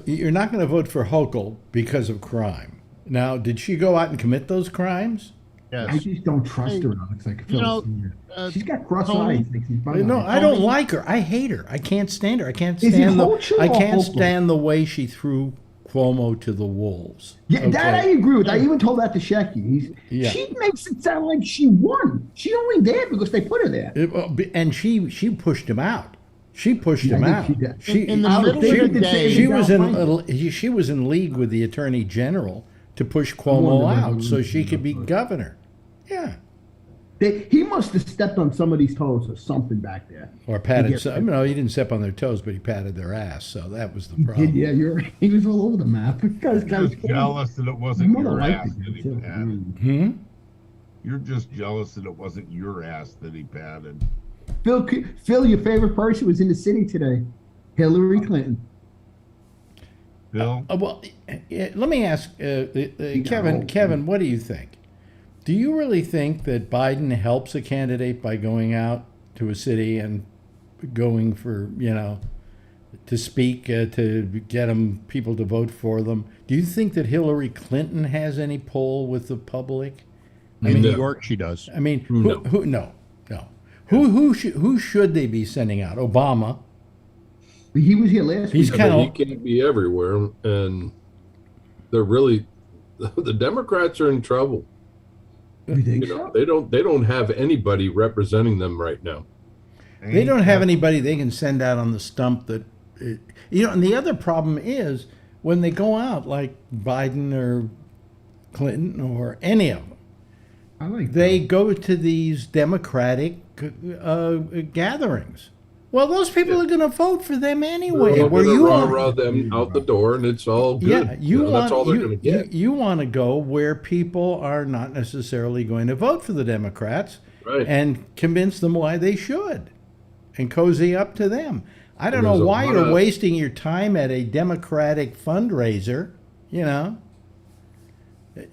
you're not going to vote for Hochul because of crime. Now, did she go out and commit those crimes? I yes. just don't trust her. Alex. Like, You know, she's got cross Tony- eyes. Like she's No, bug-eyed. I don't like her. I hate her. I can't stand her. I can't Is it stand Hochul I or can't Hochul? stand the way she threw Cuomo to the wolves. Yeah, that I Okay? agree with. I even told that to Shecky. Yeah. She makes it sound like she won. She only did because they put her there. And she pushed him out. She pushed Yeah, him I out. think she did. She In the Alex, middle they of the did say day, she it was outright. she was in league with the attorney general to push Cuomo wonder whether out he so was she could be enough. governor. Yeah. He must have stepped on somebody's toes or something back there. Or patted get- some. No, he didn't step on their toes, but he patted their ass. So that was the Did, problem. yeah, he was all over the map. Guys, Just jealous that it wasn't Mother your liked ass it, that he too. patted. Hmm? You're just jealous that it wasn't your ass that he patted. Phil, your favorite person was in the city today. Hillary Clinton. Bill? Well, let me ask Kevin. old. Kevin, what do you think? Do you really think that Biden helps a candidate by going out to a city and going for to speak to get people to vote for them? Do you think that Hillary Clinton has any pull with the public? I mean, No. New York, she does. I mean, No. no. Who should they be sending out? Obama. He was here last He's week. kind But he of can't be everywhere, and they're really the Democrats are in trouble. You think You know, so? they don't have anybody representing them right now. they don't have anybody they can send out on the stump that and the other problem is when they go out like Biden or Clinton or any of them, I like they go to these Democratic gatherings. Well, those people are going to vote for them anyway. They're Where gonna you rah-rah them out the door, and it's all good. Yeah, you want that's all they're going to get. You want to go where people are not necessarily going to vote for the Democrats, Right. and convince them why they should, and cozy up to them. I don't And know there's a why lot you're of- wasting your time at a Democratic fundraiser. You know,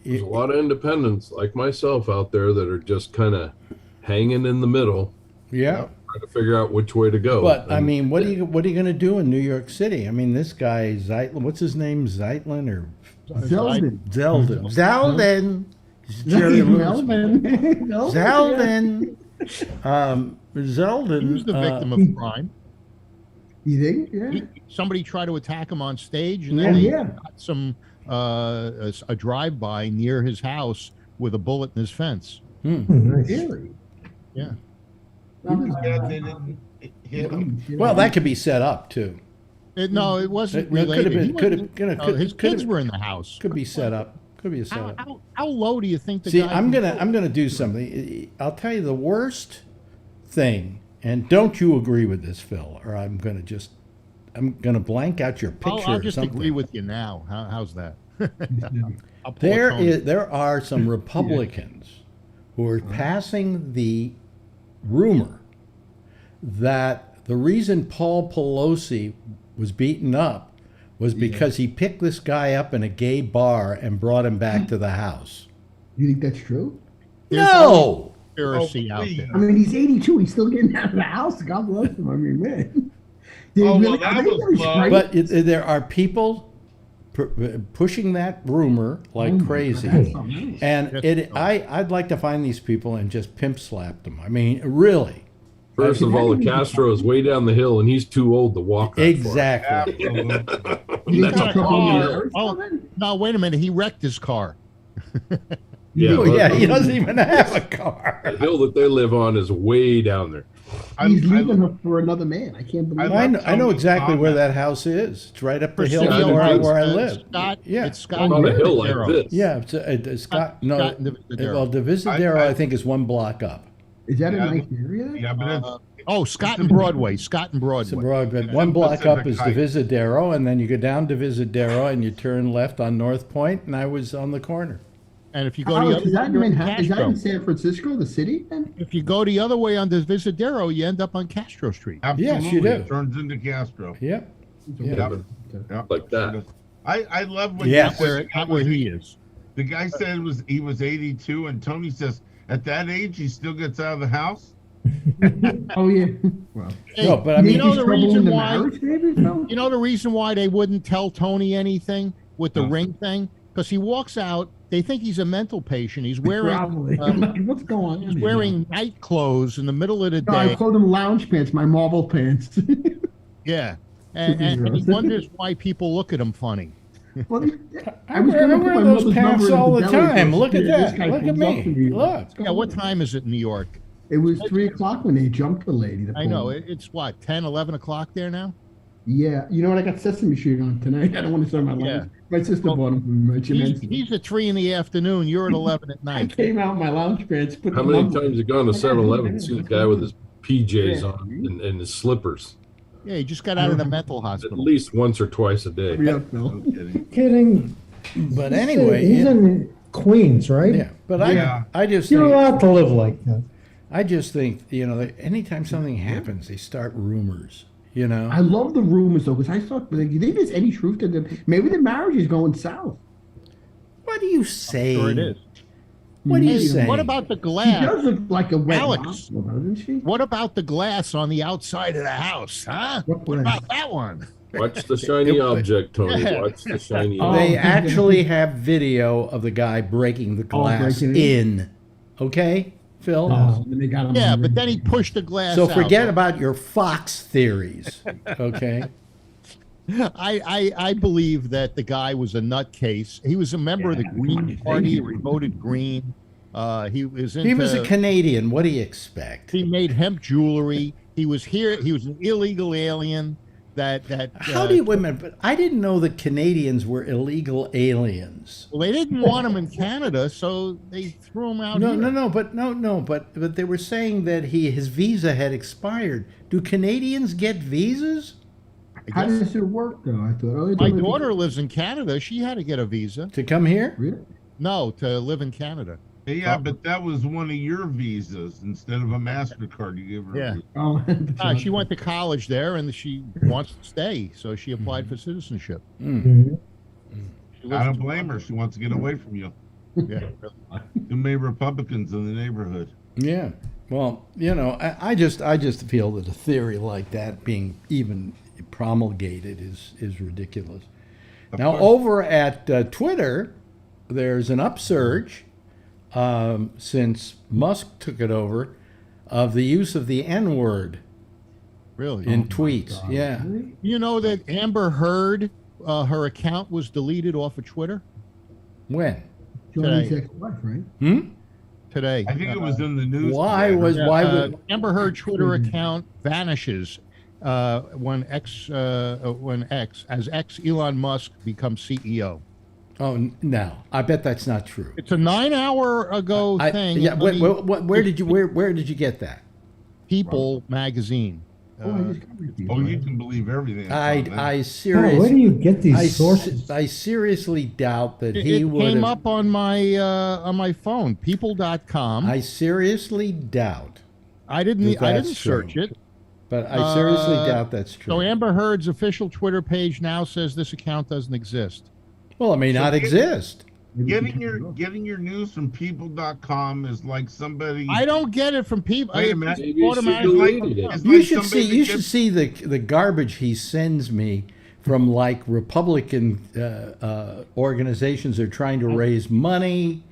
There's a lot of independents like myself out there that are just kind of hanging in the middle, yeah. trying to figure out which way to go. But I And mean, what are you going to do in New York City? I mean, this guy Zeitlin, what's his name, Zeitlin or Zeldin. Zeldin? Jerry Lewis. Zeldin. Zeldin. He was the victim of crime. You think? Yeah. Somebody tried to attack him on stage, and Oh, then they yeah. got some a drive-by near his house with a bullet in his fence. Really? Yeah. Yeah, they didn't hit him. Well, that could be set up too. No, it wasn't It could have related. been- He could have- wasn't- could have- no, could- his could kids have- were in the house. Could be set up. Could be a setup. How low do you think the See, guy? I'm can gonna go? do something. I'll tell you the worst thing, and don't you agree with this, Phil? Or I'm gonna blank out your picture I'll or just something. agree with you now. How's that? I'll pull a Tony. There are some Republicans who are passing the rumor that the reason Paul Pelosi was beaten up was because he picked this guy up in a gay bar and brought him back to the house. You think that's true? No! Conspiracy Oh, out please. there. I mean, he's 82. He's still getting out of the house. God bless him. I mean, man. Oh, well, are that they was really love. straight? But there are people pushing that rumor like crazy. God. And I'd like to find these people and just pimp slap them. I mean, really. First of all, the Castro is way down the hill, and he's too old to walk that Exactly. Absolutely. You think That's that's a a problem. Oh, no, wait a minute. He wrecked his car. Yeah, Oh, yeah, he doesn't even have a car. the hill that they live on is way down there. He's leaving her for another man. I can't believe I I it. know, Tony's exactly where comment. that house is. It's right up the hill Presidio from Heights, where I live. Scott, Yeah. it's Scott. On a hill like Zero. this. Yeah, it's Scott. No, Scott and Divisadero. well, Divisadero, I- I think, is one block up. Is that Yeah, a nice area? There? Yeah, but it's, Scott and Broadway. Scott and It's a Broadway. broad, but one block up Pacific is Heights. Divisadero, and then you go down Divisadero and you turn left on North Point, and I was on the corner. And if you go Oh, the is other that in way, you're in Manhattan? Is that Castro. in San Francisco, the city? Then? If you go the other way on Divisadero, you end up on Castro Street. absolutely. Yes, you do. It turns into Castro. Yep. Yeah. Yeah. Like that. I love when Yeah. you said Not where he is. the guy said he was 82, and Tony says at that age he still gets out of the house. Oh yeah. Well, No, but I maybe mean, know the trouble reason in the why- marriage, maybe? No. You know the reason why they wouldn't tell Tony anything with the No. ring thing? Because he walks out, they think he's a mental patient. He's wearing Probably. What's going on? he's wearing night clothes in the middle of the No, I day. call them lounge pants, my marble pants. Yeah. And he wonders why people look at him funny. Well, I was wear, gonna I put wear my those mother's pants number in all the the deli time. box. Look at Yeah, this that. guy Look at comes up to me. me. Look. Yeah, what time is it in New York? It was 3:00 when they jumped the lady. The I know. police. It's what, 10, 11 o'clock there now? Yeah, you know what? I got Sesame Street on tonight. I don't want to start my Yeah. lounge. My sister bought them from my He's at 3 in the afternoon. You're at 11 at I night. came out in my lounge pants. Put How them many on. times you gone to 7-Eleven and seen a guy with his PJs Yeah. on and his slippers? Yeah, he just got out of the mental At hospital. least once or twice a day. Yeah, Phil. I'm kidding. Kidding. But anyway, he's yeah, in Queens, right? yeah. But Yeah. I just You're think, allowed to live like that. I just think, that anytime something happens, they start rumors. You know. I love the rumors though, because I thought, like, do you think there's any truth to them? Maybe the marriage is going south. What are you saying? Sure it is. What are you Hey, saying? What about the She glass? does look like a wet Alex. nostril, doesn't she? What about the glass on the outside of the house, huh? What What glass? about that one? Watch the shiny object, Tony. Yeah. Watch the shiny Oh, They object. actually have video of the guy breaking the glass breaking it in Okay, Phil? And they got him Yeah, on but the then he pushed the glass So out. forget about your Fox theories. Okay? I believe that the guy was a nutcase. He was a member of the Green Party. He voted Green. He was into. He was a Canadian. What do you expect? He made hemp jewelry. He was here. He was an illegal alien. How do you women? But I didn't know that Canadians were illegal aliens. Well, they didn't want him in Canada, so they threw him out. But they were saying that his visa had expired. Do Canadians get visas How does it work, though? I thought. My daughter lives in Canada. She had to get a visa. to come here? Really? No, to live in Canada. Yeah, but that was one of your visas instead of a MasterCard. You gave her. Yeah. Oh, She went to college there, and she wants to stay, so she applied for citizenship. Mhm. She I lives don't in blame her. She wants to get away from you. Yeah. Too many Republicans in the neighborhood. Yeah. Well, I just feel that a theory like that being even promulgated is ridiculous. Now, course. over at Twitter, there's an upsurge since Musk took it over of the use of the N-word Really? in tweets. Yeah. You know that Amber Heard, her account was deleted off of Twitter When? Johnny's Today. ex-wife, right? today. I think it was in the news. Why today. was why would Amber Heard Twitter account vanishes when X Elon Musk becomes CEO. Oh no! I bet that's not true. It's a 9-hour ago thing. Yeah. Let me- Where did you get that? People magazine. Oh, I just covered these, Oh, right? you can believe everything. I Oh, where do seriously you get these sources? I seriously doubt that It he would came have. up on my phone. People.com. I seriously doubt, I didn't that's search true. it. but I seriously Uh, doubt that's true. So Amber Heard's official Twitter page now says this account doesn't exist. Well, it may not get- exist. Maybe Getting she your took it off. getting your news from people.com is like somebody. I don't get it from people. Wait a It minute. just Maybe she automatically deleted it. comes up. It's You like should somebody see. that You should gets- see the garbage he sends me from like Republican organizations that are trying to raise money.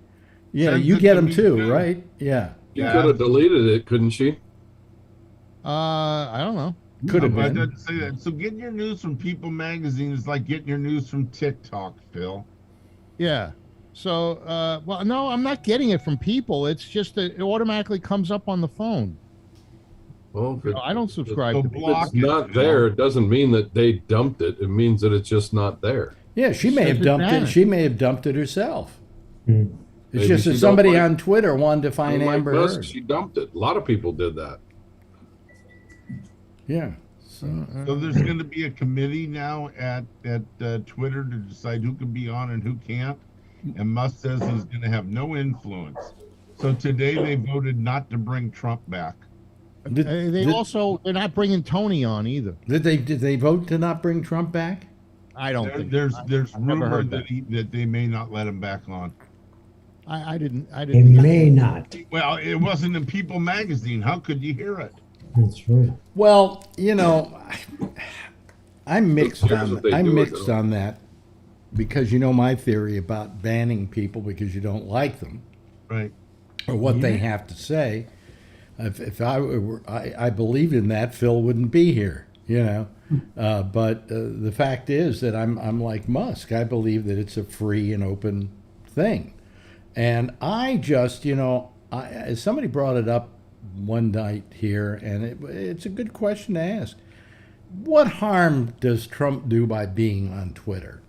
Yeah, Sends you it get to them me, too, too. right? Yeah, She Yeah. could have deleted it, couldn't she? I don't know. could have But it been. doesn't say that. So getting your news from People Magazine is like getting your news from TikTok, Phil. Yeah. So, well, no, I'm not getting it from people. It's just that it automatically comes up on the phone. Well, if, I don't subscribe So to block if it's not Phil. there, it doesn't mean that they dumped it. It means that it's just not there. Yeah, she may have Says it dumped it. vanished. She may have dumped it herself. Hmm. It's Maybe just she that don't somebody like- on Twitter wanted to find Unlike Amber Musk, Heard. she dumped it. A lot of people did that. Yeah. So there's going to be a committee now at Twitter to decide who can be on and who can't. And Musk says he's going to have no influence. So today they voted not to bring Trump back. Did, They're not bringing Tony on either. did they vote to not bring Trump back? I don't think. There's I've never rumor heard that they may not let him back on. I didn't. It may not. Well, it wasn't in People Magazine. How could you hear it? That's right. Well, I'm mixed Here's on what they I'm do, mixed though. on that because you know my theory about banning people because you don't like them Right. or what they have to say. If I believed in that, Phil wouldn't be here. But the fact is that I'm like Musk. I believe that it's a free and open thing, and I just somebody brought it up one night here, and it's a good question to ask. What harm does Trump do by being on Twitter?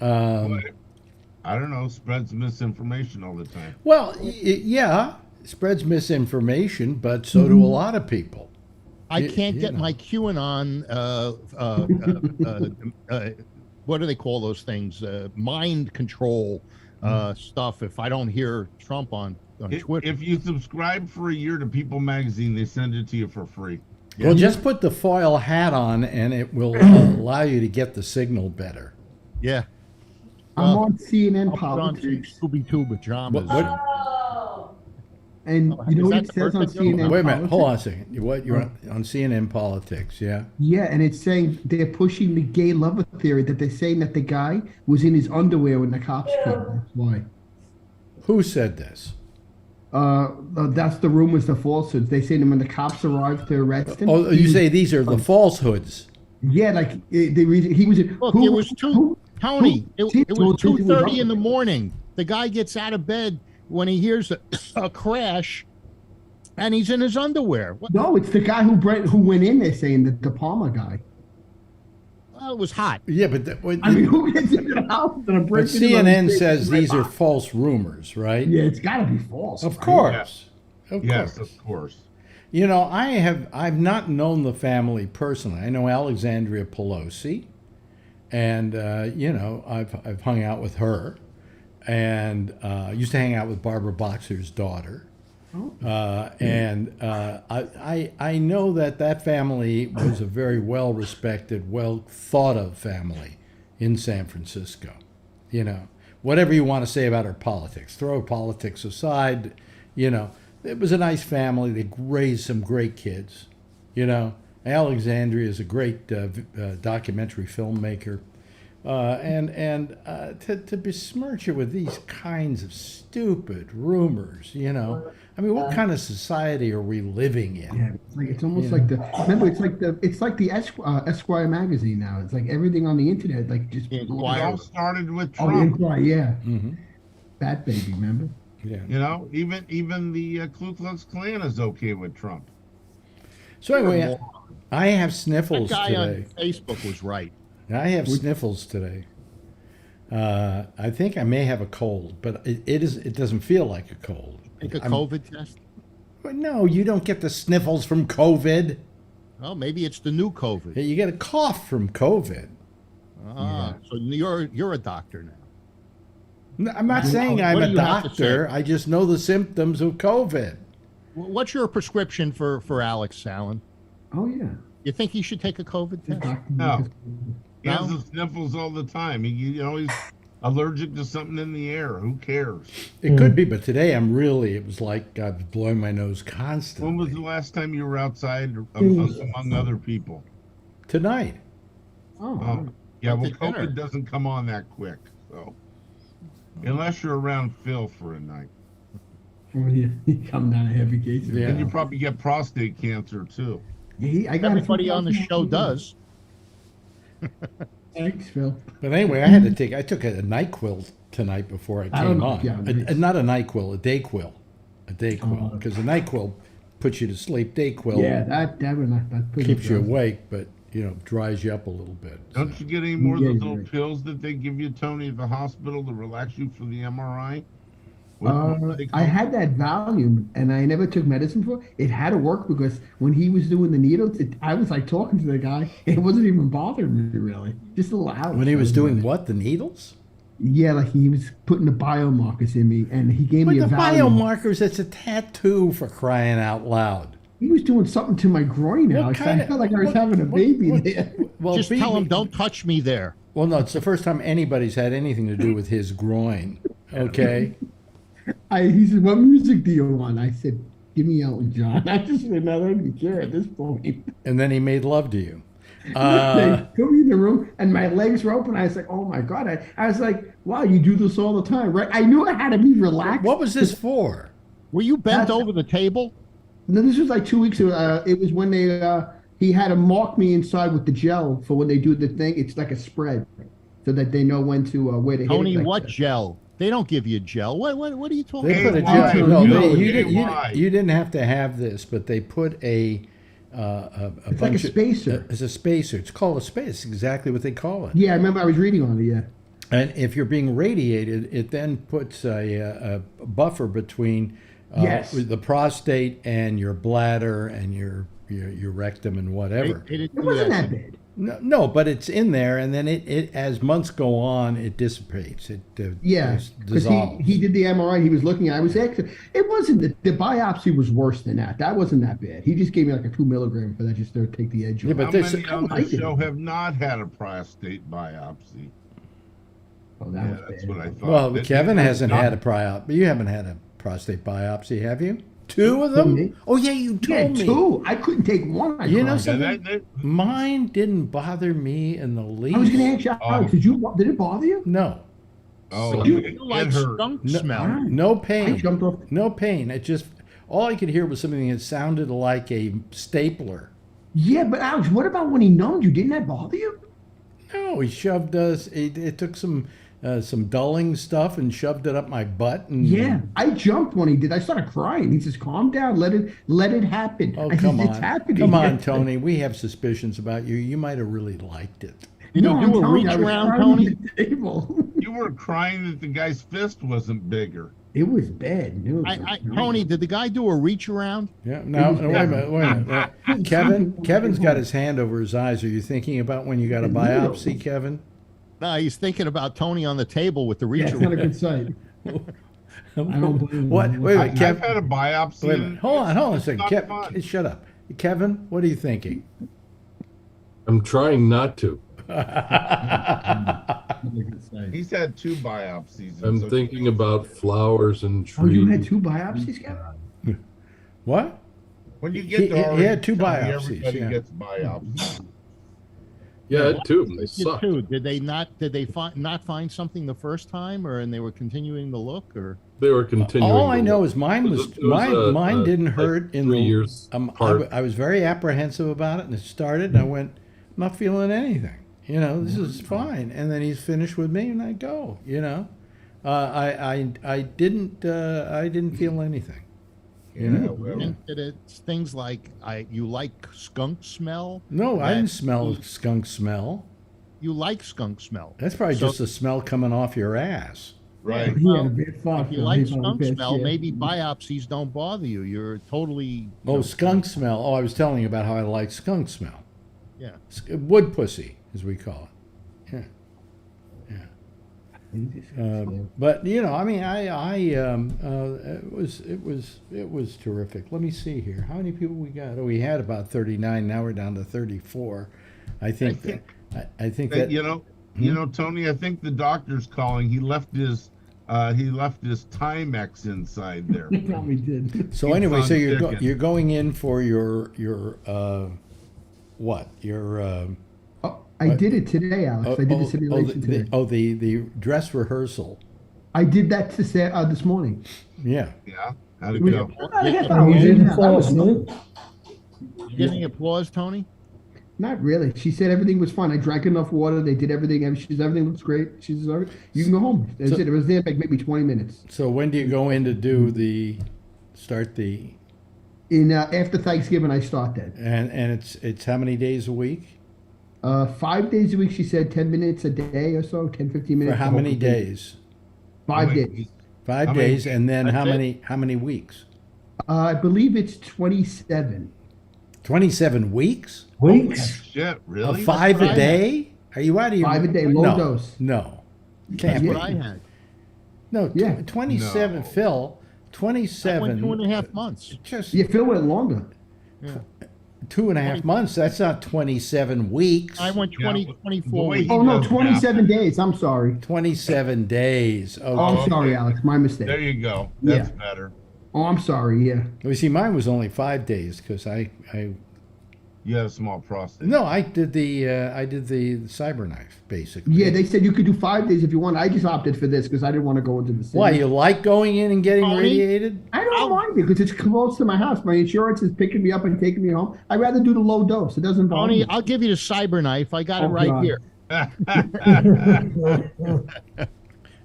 I don't know. Spreads misinformation all the time. Well, yeah, spreads misinformation, but so do a lot of people. I can't get my QAnon. What do they call those things? Mind control stuff. If I don't hear Trump on Twitter, If you subscribe for a year to People Magazine, they send it to you for free. Well, just put the foil hat on, and it will allow you to get the signal better. yeah. I'm on CNN I'll put on politics, Scooby Doo pajamas. and Oh, you know is what that it the says on birthday joke? CNN? Wait a minute, Politics? hold on a second. What you're on CNN Politics? Yeah. Yeah, and it's saying they're pushing the gay lover theory that they're saying that the guy was in his underwear when the cops came. That's why. Who said this? That's the rumors, the falsehoods. They say that when the cops arrived to arrest him. Oh, you say these are the falsehoods. Yeah, like the reason he was. Look, it was Tony. It was 2:30 in the morning. The guy gets out of bed when he hears a crash, and he's in his underwear. What? No, it's the guy who went in there saying that the Palmer guy. Well, it was hot. Yeah, but I mean, who gets into the house and but CNN says these are false rumors, right? Yeah, it's got to be false. Of right? course. Yes, of course. You know, I've not known the family personally. I know Alexandria Pelosi, and you know, I've hung out with her, and used to hang out with Barbara Boxer's daughter. I know that family was a very well respected, well thought of family in San Francisco. You know, whatever you want to say about her politics, throw politics aside. You know, it was a nice family. They raised some great kids. You know, Alexandria is a great documentary filmmaker. To besmirch it with these kinds of stupid rumors, you know, I mean, what kind of society are we living in? Yeah, it's almost like remember, it's like the Esquire magazine now. It's like everything on the internet, like just It all started with Oh, the Trump. Inquirer, yeah. Bat Baby, remember? Yeah. You know, even the Ku Klux Klan is okay with Trump. So anyway, I have That sniffles guy today. on Facebook was right. I have sniffles today. I think I may have a cold, but it doesn't feel like a cold. Take a COVID test. But no, you don't get the sniffles from COVID. Oh, maybe it's the new COVID. You get a cough from COVID. So you're a doctor now. No, I'm not saying I'm what a do you have to doctor. say? I just know the symptoms of COVID. What's your prescription for Alex Allen? Oh yeah. You think he should take a COVID test? No. He has No? the sniffles all the time. You know, he's allergic to something in the air. Who cares? It could be, but today it was like I was blowing my nose constantly. When was the last time you were outside among other people? Tonight. Oh. Yeah, well, Went to dinner. COVID doesn't come on that quick. So, unless you're around Phil for a night. You come down a heavy case. Yeah. And you probably get prostate cancer too. I got Everybody on the show does. Thanks, Phil. But anyway, I took a NyQuil tonight before I I don't came know, on. yeah, Not a NyQuil, a Dayquil. A Dayquil. Because a NyQuil puts you to sleep. Dayquil Yeah, that keeps you awake, but, you know, dries you up a little bit. Don't you get any more of Yeah, those you're little right. pills that they give you, Tony, at the hospital to relax you for the MRI? What do they I call had that Valium, and I never took medicine for it. It had to work because when he was doing the needles, I was like talking to the guy. It wasn't even bothering me really, just a little out. When he was doing what? The needles? Yeah, like he was putting the biomarkers in me, and he gave But me the a Valium. biomarkers, it's a tattoo, for crying out loud. He was doing something to my groin now. What I kind of- felt like I was what- having a what- baby what- there. Well, Just tell him, don't touch me there. Well, no, it's the first time anybody's had anything to do with his groin. Okay? He said, "What music do you want?" I said, "Give me Elton John." I just said, "No, I don't even care at this point." And then he made love to you. They put me in the room, and my legs were open. I was like, "Oh my god!" I was like, "Wow, you do this all the time, right?" I knew I had to be relaxed. What was this for? Were you bent That's- over the table? No, this was like 2 weeks ago. It was when he had to mark me inside with the gel for when they do the thing. It's like a spread, so that they know when to where to hit Tony, it. Like what that. gel? They don't give you gel. What are you talking They about? put a AY, gel. No, no, you didn't have to have this, but they put a It's like a spacer. It's a spacer. It's called a spacer. It's exactly what they call it. Yeah, I remember I was reading on it. Yeah. And if you're being radiated, it then puts a buffer between Yes. the prostate and your bladder and your rectum and whatever. They didn't It do wasn't that. that bad. No, but it's in there, and then it as months go on, it dissipates. It Yeah, just because dissolves. he did the MRI. He was looking at. I was actually. It wasn't the biopsy was worse than that. That wasn't that bad. He just gave me like a 2 milligram for that, just to take the edge Yeah, off. but How there's- many on I the did. show have not had a prostate biopsy? Oh, that Yeah, was that's bad. what I thought. Well, That- Kevin that- hasn't had a biopsy. You haven't had a prostate biopsy, have you? 2 of them? Me? Oh yeah, you Yeah, told me. 2. I couldn't take one. I You know cried. Yeah, something? that- Mine didn't bother me in the least. I was going to ask you, Alex, did it bother you? No, Oh, You- it like hurt. skunk No, smell. no I pain. jumped off. No pain. It just all I could hear was something that sounded like a stapler. Yeah, but Alex, what about when he numbed you? Didn't that bother you? No, he shoved us. It took some dulling stuff and shoved it up my butt. And Yeah, I jumped when he did. I started crying. He says, "Calm down, let it happen." Oh, I come said, "It's on, happening." come on, Tony. We have suspicions about you. You might have really liked it. Did No, he I'm do a telling you, reach I was around, crying Tony? at the table. You were crying that the guy's fist wasn't bigger. It was bad news. Tony, did the guy do a reach around? Yeah. No, was no, wait a minute. Wait a minute. Kevin's got his hand over his eyes. Are you thinking about when you got a biopsy, Kevin? No, he's thinking about Tony on the table with the reach Yeah, it's not a around. good sight. I don't blame him. What? Wait a minute, I've Kevin. had a biopsy. Wait a minute. Hold on a second. It's not fun. Shut up. Kevin, what are you thinking? I'm trying not to. He's had 2 biopsies. I'm so- thinking about flowers and Oh, you had trees. 2 biopsies, Kevin? What? When you get He to had 2 Tony, biopsies, Everybody yeah. gets biopsies. Yeah, I had 2 of them. They Did sucked. too. Did they not? Did they not find something the first time, and they were continuing to look, or They were continuing. All I to know look. is mine was It was mine didn't like hurt in 3 the years I apart. was very apprehensive about it, and it started, and I went, I'm not feeling anything. You know, this is fine. And then he's finished with me, and I go. You know, I didn't feel anything. You know? well, did it things like you like skunk smell? No, I That- didn't smell skunk smell. You like skunk smell. That's probably So- just the smell coming off your ass. right. He Well, had a bad fart. If you though. like He probably skunk passed, smell, yeah. maybe biopsies don't bother you. You're totally you Oh, know, skunk smell. Oh, I was telling you about how I like skunk smell. Yeah. Wood pussy, as we call it. Yeah. But you know, I mean, it was terrific. Let me see here. How many people we got? Oh, we had about 39. Now we're down to 34. I think that. You know, Tony. I think the doctor's calling. He left his Timex inside there. He probably did. So Keeps anyway, on so ticking. you're going in for your what? Your Oh, I did it today, Alex. I did the simulation today. the dress rehearsal. I did that this morning. Yeah. Yeah. How'd it It was go? about a half Oh, hour. you Yeah, didn't that fall was- asleep? You get any applause, Tony? Not really. She said everything was fine. I drank enough water. They did everything. She says everything looks great. She says, "All right, you can go home." That's So- it. It was there like maybe 20 minutes. So when do you go in to do start the After Thanksgiving, I start that. and it's how many days a week? 5 days a week. She said 10 minutes a day or so, 10, 15 For minutes. how the whole many thing. days? 5 Wait, days. 5 How many- days, and then That's it? how many weeks? I believe it's 27. 27 weeks? Weeks? Shit, A really? 5 what I a day? Are you out of your 5 a day, low no, dose. No. That's Can't Yeah. be. what I had. No, Yeah. 27, No. Phil. I went 27. 2.5 months. Just Yeah, Phil went longer. Yeah. 2.5 months. That's not 27 weeks. I went Yeah, 24 the way weeks. he Oh, no, does 27 days. I'm sorry. 27 days. Okay. Oh, I'm sorry, Alex. My There mistake. you go. That's Yeah. better. Oh, I'm sorry. Yeah. Well, you see, mine was only 5 days because I You had a small prostate. no, I did the cyberknife basically. Yeah, they said you could do 5 days if you want. I just opted for this because I didn't want to go into the city. Why, you like going in and getting Tony? radiated? I don't mind it because it's close to my house. My insurance is picking me up and taking me home. I'd rather do the low dose. It doesn't bother Tony, me. I'll give you the cyber knife. I got it Oh, right God. here.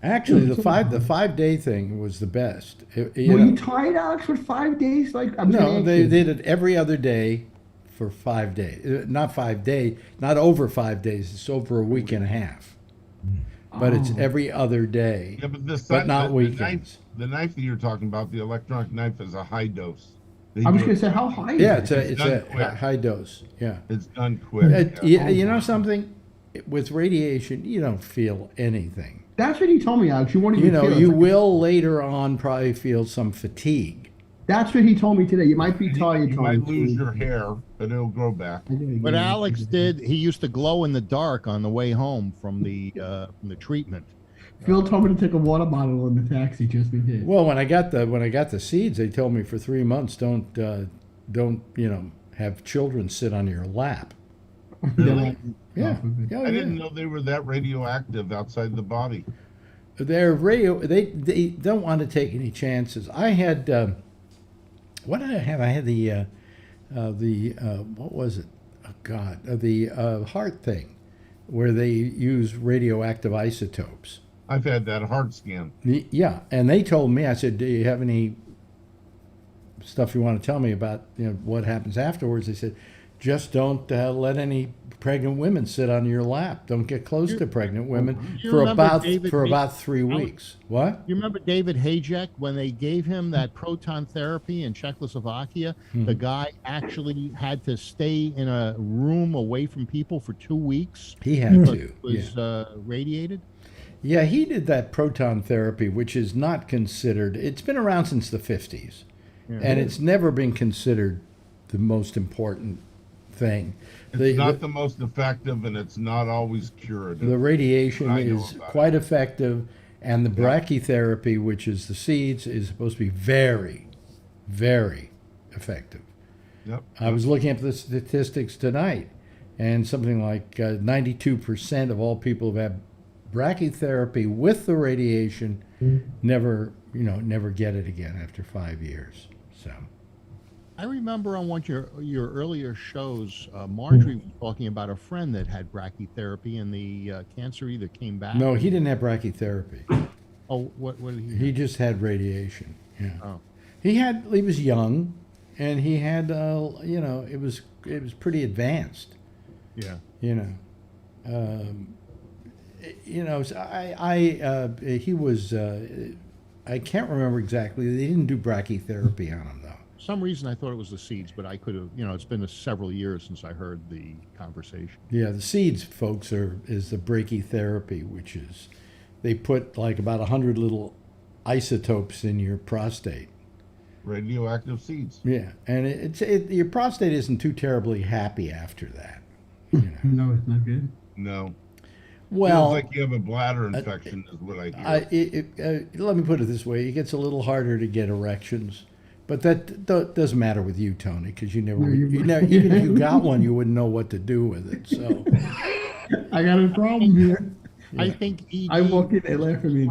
Actually, the 5-day thing was the best. You Were know, you tired, Alex, with 5 days? Like I'm gonna no, ask they you. did it every other day for 5 days. Not 5 days, not over 5 days. It's over a week and a half. But it's Oh. every other day. Yeah, but this But not the weekends. knife that you're talking about, the electronic knife, is a high dose. They I was do going it- to say, how high is Yeah, it? it's done a quick. high dose. Yeah. It's done quick. You know something? With radiation, you don't feel anything. That's what he told me, Alex. You won't even You know, feel it. you It's like- will later on probably feel some fatigue. That's what he told me today. You might be tired, You Tony. might lose your hair, but it'll grow back. What Alex did, he used to glow in the dark on the way home from the treatment. Phil told me to take a water bottle in the taxi just in case. Well, when I got the seeds, they told me for 3 months don't have children sit on your lap. Really? Yeah. Off of it. Yeah, I didn't yeah. know they were that radioactive outside the body. Their radio, they don't want to take any chances. I had, what did I have? I had what was it? Oh God, the heart thing, where they use radioactive isotopes. I've had that heart scan. Yeah, and they told me, I said, do you have any stuff you want to tell me about, what happens afterwards? They said, just don't let any pregnant women sit on your lap. Don't get close to pregnant women for about 3 weeks. What? You remember David Hajek when they gave him that proton therapy in Czechoslovakia? The guy actually had to stay in a room away from people for 2 weeks. He had to. Was radiated. Yeah, he did that proton therapy, which is not considered. It's been around since the 50s, and it's never been considered the most important thing. It's not the most effective, and it's not always curative. The radiation is quite effective, and the brachytherapy, which is the seeds, is supposed to be very, very effective. Yep. I was looking at the statistics tonight, and something like 92% of all people who've had brachytherapy with the radiation never get it again after 5 years. So. I remember on one of your earlier shows, Marjorie was talking about a friend that had brachytherapy and the cancer either came back. No, he didn't have brachytherapy. Oh, what did he? He just had radiation. Yeah. Oh. He was young, and he had it was pretty advanced. Yeah. He was. I can't remember exactly. They didn't do brachytherapy on him though. For some reason I thought it was the seeds, but I could have. It's been several years since I heard the conversation. Yeah, the seeds, folks, is the brachytherapy, which is they put like about 100 little isotopes in your prostate. Radioactive seeds. Yeah, and your prostate isn't too terribly happy after that. No, it's not good. No. Well, feels like you have a bladder infection, is what I hear. Let me put it this way: it gets a little harder to get erections, but that doesn't matter with you, Tony, because you never, even if you got one, you wouldn't know what to do with it. So, I got a problem here. I think ED, I walk in, they laugh at me.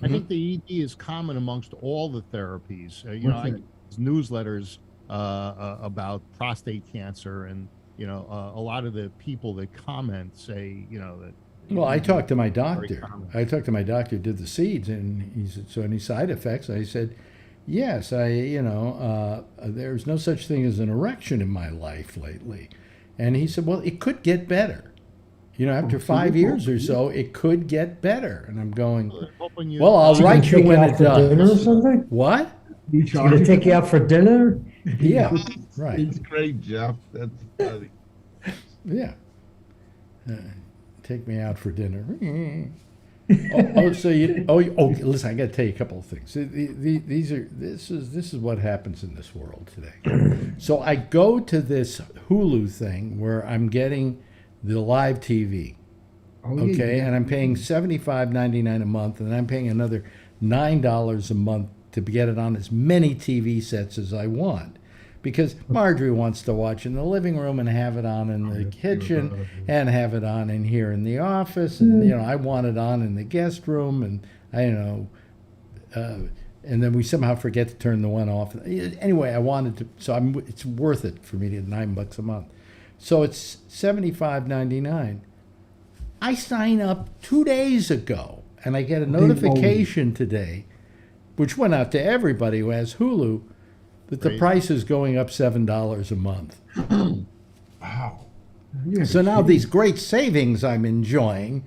I think the ED is common amongst all the therapies. I get newsletters about prostate cancer, and a lot of the people that comment say, that. Well, I talked to my doctor. Did the seeds, and he said, "So any side effects?" I said, "Yes, there's no such thing as an erection in my life lately," and he said, "Well, it could get better." After 5 years or so, it could get better. And I'm going, well, I'll write you when it does. Dinner or something? What? You gonna take you out for dinner? Yeah, right. It's great, Jeff. That's funny. Yeah. Take me out for dinner. Listen, I got to tell you a couple of things. This is what happens in this world today. So I go to this Hulu thing where I'm getting the live TV, and I'm paying $75.99 a month, and I'm paying another $9 a month to get it on as many TV sets as I want, because Marjorie wants to watch in the living room and have it on in the kitchen and have it on in here in the office, and I want it on in the guest room, and and then we somehow forget to turn the one off. Anyway, I wanted to, so it's worth it for me to get $9 a month. So it's $75.99. I sign up 2 days ago, and I get a notification today, which went out to everybody who has Hulu, that the price is going up $7 a month. Wow. So now these great savings I'm enjoying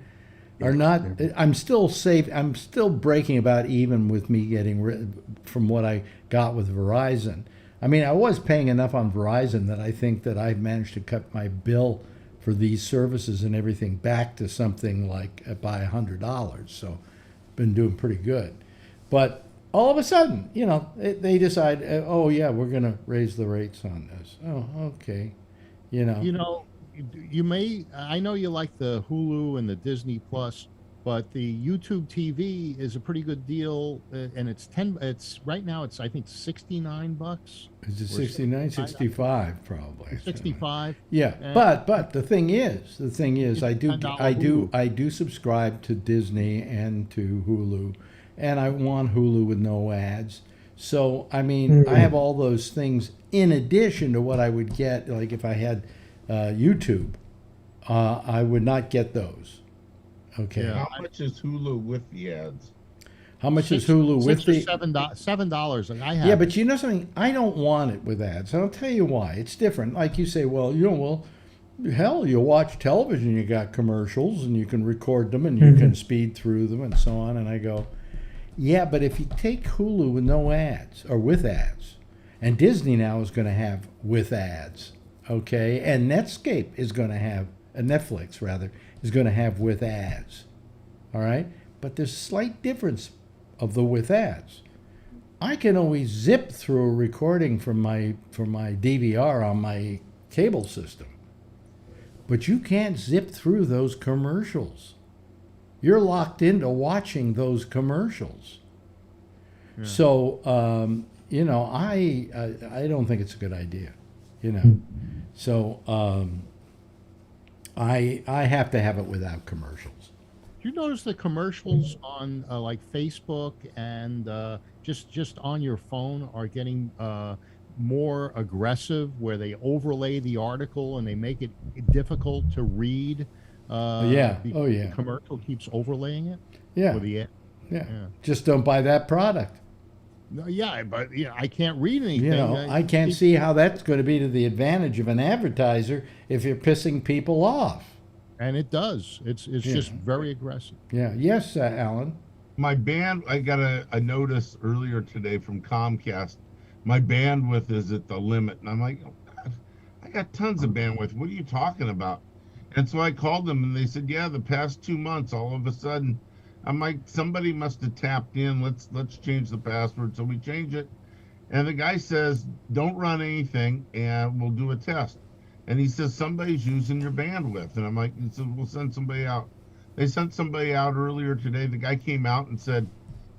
are not. I'm still breaking about even with me getting from what I got with Verizon. I mean, I was paying enough on Verizon that I think that I've managed to cut my bill for these services and everything back to something like by $100. So, been doing pretty good. But all of a sudden, they decide, oh yeah, we're going to raise the rates on this. Oh, okay. You may. I know you like the Hulu and the Disney Plus, but the YouTube TV is a pretty good deal, and it's right now it's I think $69. Is it 69, 65 probably? 65. Yeah, And- but the thing is, I do subscribe to Disney and to Hulu, and I want Hulu with no ads. So I mean, I have all those things in addition to what I would get, like if I had YouTube, I would not get those. Okay. Yeah. How much is Hulu with the ads? How much is Hulu with the $7? And I have. Yeah, but you know something? I don't want it with ads. I'll tell you why. It's different. Like you say, well, hell, you watch television, you got commercials, and you can record them, and you can speed through them, and so on. And I go, yeah, but if you take Hulu with no ads, or with ads, and Disney now is going to have with ads, okay, and Netscape is going to have, Netflix rather, is going to have with ads, all right? But there's a slight difference of the with ads. I can always zip through a recording from my DVR on my cable system, but you can't zip through those commercials. You're locked into watching those commercials. Yeah. So I don't think it's a good idea, So I have to have it without commercials. Do you notice the commercials on like Facebook and just on your phone are getting more aggressive, where they overlay the article and they make it difficult to read? The commercial keeps overlaying it. Yeah. For the ad. Yeah. Just don't buy that product. No, yeah, but I can't read anything. I can't see how that's going to be to the advantage of an advertiser if you're pissing people off. And it does. It's just very aggressive. Yeah. Yes, Alan. My band, I got a notice earlier today from Comcast. My bandwidth is at the limit. And I'm like, oh, God, I got tons of bandwidth. What are you talking about? And so I called them and they said, yeah, the past 2 months, all of a sudden, I'm like, somebody must have tapped in. Let's change the password. So we change it. And the guy says, don't run anything and we'll do a test. And he says, somebody's using your bandwidth. And I'm like, he said, we'll send somebody out. They sent somebody out earlier today. The guy came out and said,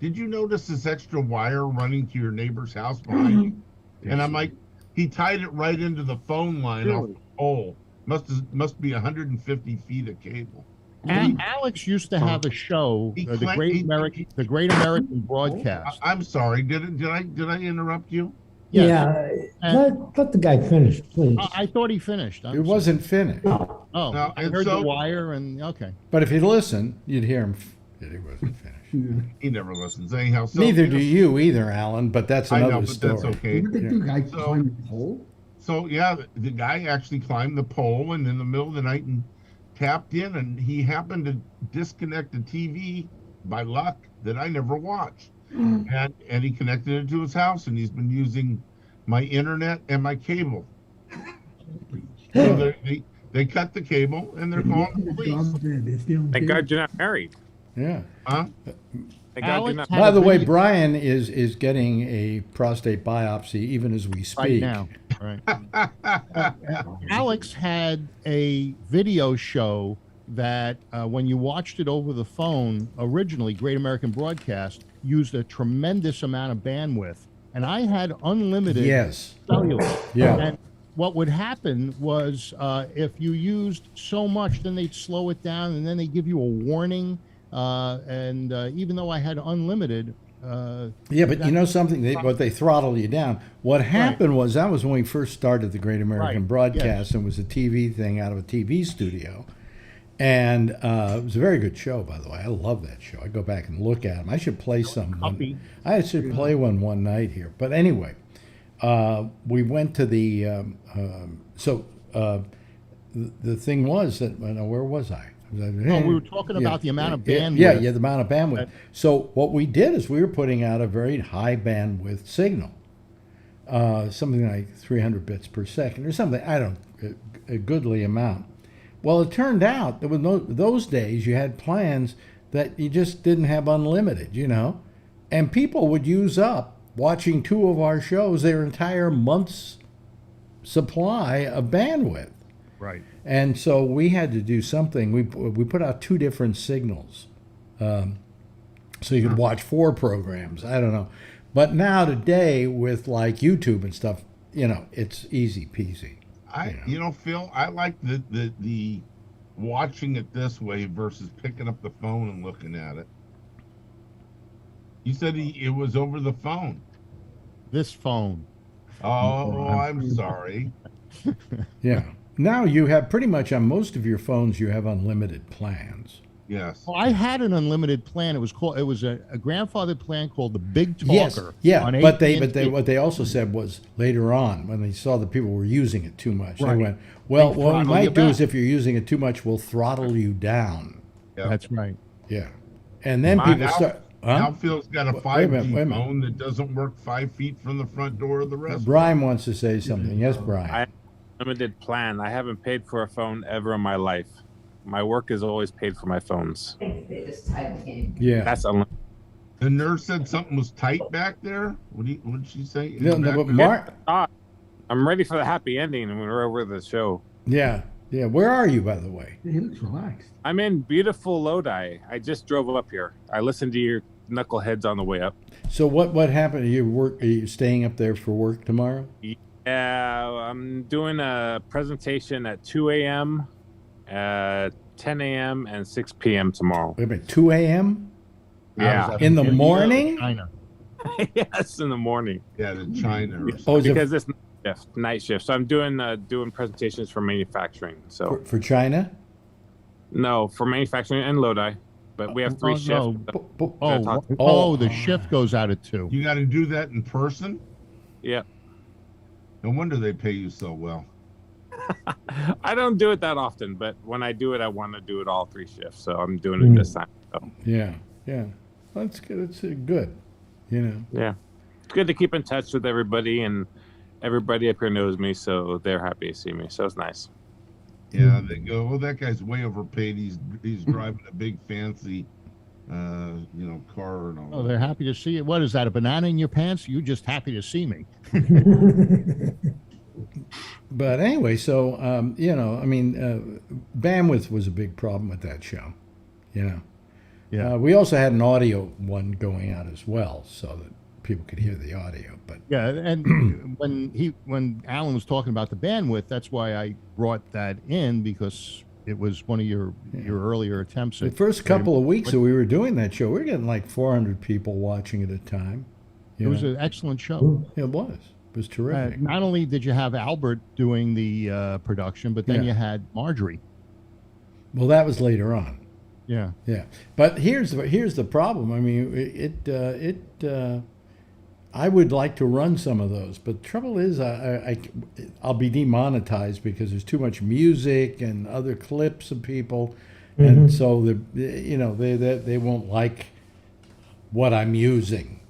did you notice this extra wire running to your neighbor's house behind you? And I'm like, he tied it right into the phone line off the pole. Must be 150 feet of cable. Alex used to have a show, the Great American Broadcast. I'm sorry. Did I interrupt you? Yes. Let the guy finish, please. I thought he finished. It wasn't finished. No. Oh, No, I heard the wire and okay. But if you listen, you'd hear him that it wasn't finished. He never listens anyhow. So, Neither do you either, Alan, but that's another I know, but story. that's okay. Did the guy climb the pole? So yeah, the guy actually climbed the pole and in the middle of the night and tapped in, and he happened to disconnect the TV by luck that I never watched. And he connected it to his house, and he's been using my internet and my cable. So they cut the cable and they're calling the police. Thank God you're not married. Yeah. Huh? Thank God you're not. By the way, Brian is getting a prostate biopsy even as we speak. Right now. Right. Alex had a video show that when you watched it over the phone, originally Great American Broadcast used a tremendous amount of bandwidth, and I had unlimited cellular. Yeah. And what would happen was if you used so much, then they'd slow it down, and then they give you a warning. And even though I had unlimited, but you know something, they throttle you down. What happened was that was when we first started the Great American Broadcast, and it was a TV thing out of a TV studio. And it was a very good show, by the way. I love that show. I go back and look at them. I should play some. I should play one night here. But anyway, we went to the. The thing was that where was I? we were talking about the amount of bandwidth. Yeah, the amount of bandwidth. So what we did is we were putting out a very high bandwidth signal, something like 300 bits per second or something. A goodly amount. Well, it turned out that with those days you had plans that you just didn't have unlimited, and people would use up, watching 2 of our shows, their entire month's supply of bandwidth. Right. And so we had to do something. We put out 2 different signals, So you could watch 4 programs. I don't know. But now today with like YouTube and stuff, it's easy peasy. Phil, I like the watching it this way versus picking up the phone and looking at it. You said it was over the phone. This phone. Oh, I'm sorry. Yeah. Now you have pretty much on most of your phones, you have unlimited plans. Yes. Well, I had an unlimited plan. It was a grandfathered plan called the Big Talker. Yes, yeah, on but AT&T. what they also said was later on when they saw that people were using it too much, Right. they went, well, They what we throttle might you do back. is if you're using it too much, we'll throttle you down. Yeah. That's right. Yeah, and then Now- people start. Huh? Now Phil's got a Wait a 5G minute, wait a minute. phone that doesn't work 5 feet from the front door of the restaurant. Brian wants to say something. Yes, Brian. I limited plan. I haven't paid for a phone ever in my life. My work is always paid for my phones. Yeah. That's unlimited. The nurse said something was tight back there. What did she say? In No, the no, back but there? Mark. I'm ready for the happy ending when we're over the show. Yeah, yeah. Where are you, by the way? He looks relaxed. I'm in beautiful Lodi. I just drove up here. I listened to your knuckleheads on the way up. So what happened? Are you staying up there for work tomorrow? Yeah, I'm doing a presentation at 2 a.m., 10 a.m., and 6 p.m. tomorrow. Wait a minute, 2 a.m. Yeah. In the morning? China. Yes, in the morning. Yeah, the China. Or Oh, is it Because it's night shift. So I'm doing presentations for manufacturing. So for China? no, for manufacturing and Lodi, but we have 3 shifts. no. The shift goes out at 2. You got to do that in person? Yeah. No wonder they pay you so well. I don't do it that often, but when I do it, I want to do it all 3 shifts. So I'm doing it this time. So, Yeah, yeah. That's good. It's good. yeah. It's good to keep in touch with everybody, and everybody up here knows me, so they're happy to see me. So it's nice. Yeah, they go, well, that guy's way overpaid. He's driving a big fancy, car and all. Oh, they're happy to see you. What is that? A banana in your pants? You just happy to see me? But anyway, so bandwidth was a big problem with that show. Yeah. We also had an audio one going out as well, so that people could hear the audio. But Yeah, and when Alan was talking about the bandwidth, that's why I brought that in, because it was one of your earlier attempts. the first couple of weeks that we were doing that show, we were getting like 400 people watching at a time. It was an excellent show. It was. It was terrific. Not only did you have Albert doing the production, but then you had Marjorie. Well, that was later on. Yeah. Yeah, but here's the problem. I mean, I would like to run some of those, but the trouble is, I'll be demonetized because there's too much music and other clips of people, and so they won't like what I'm using.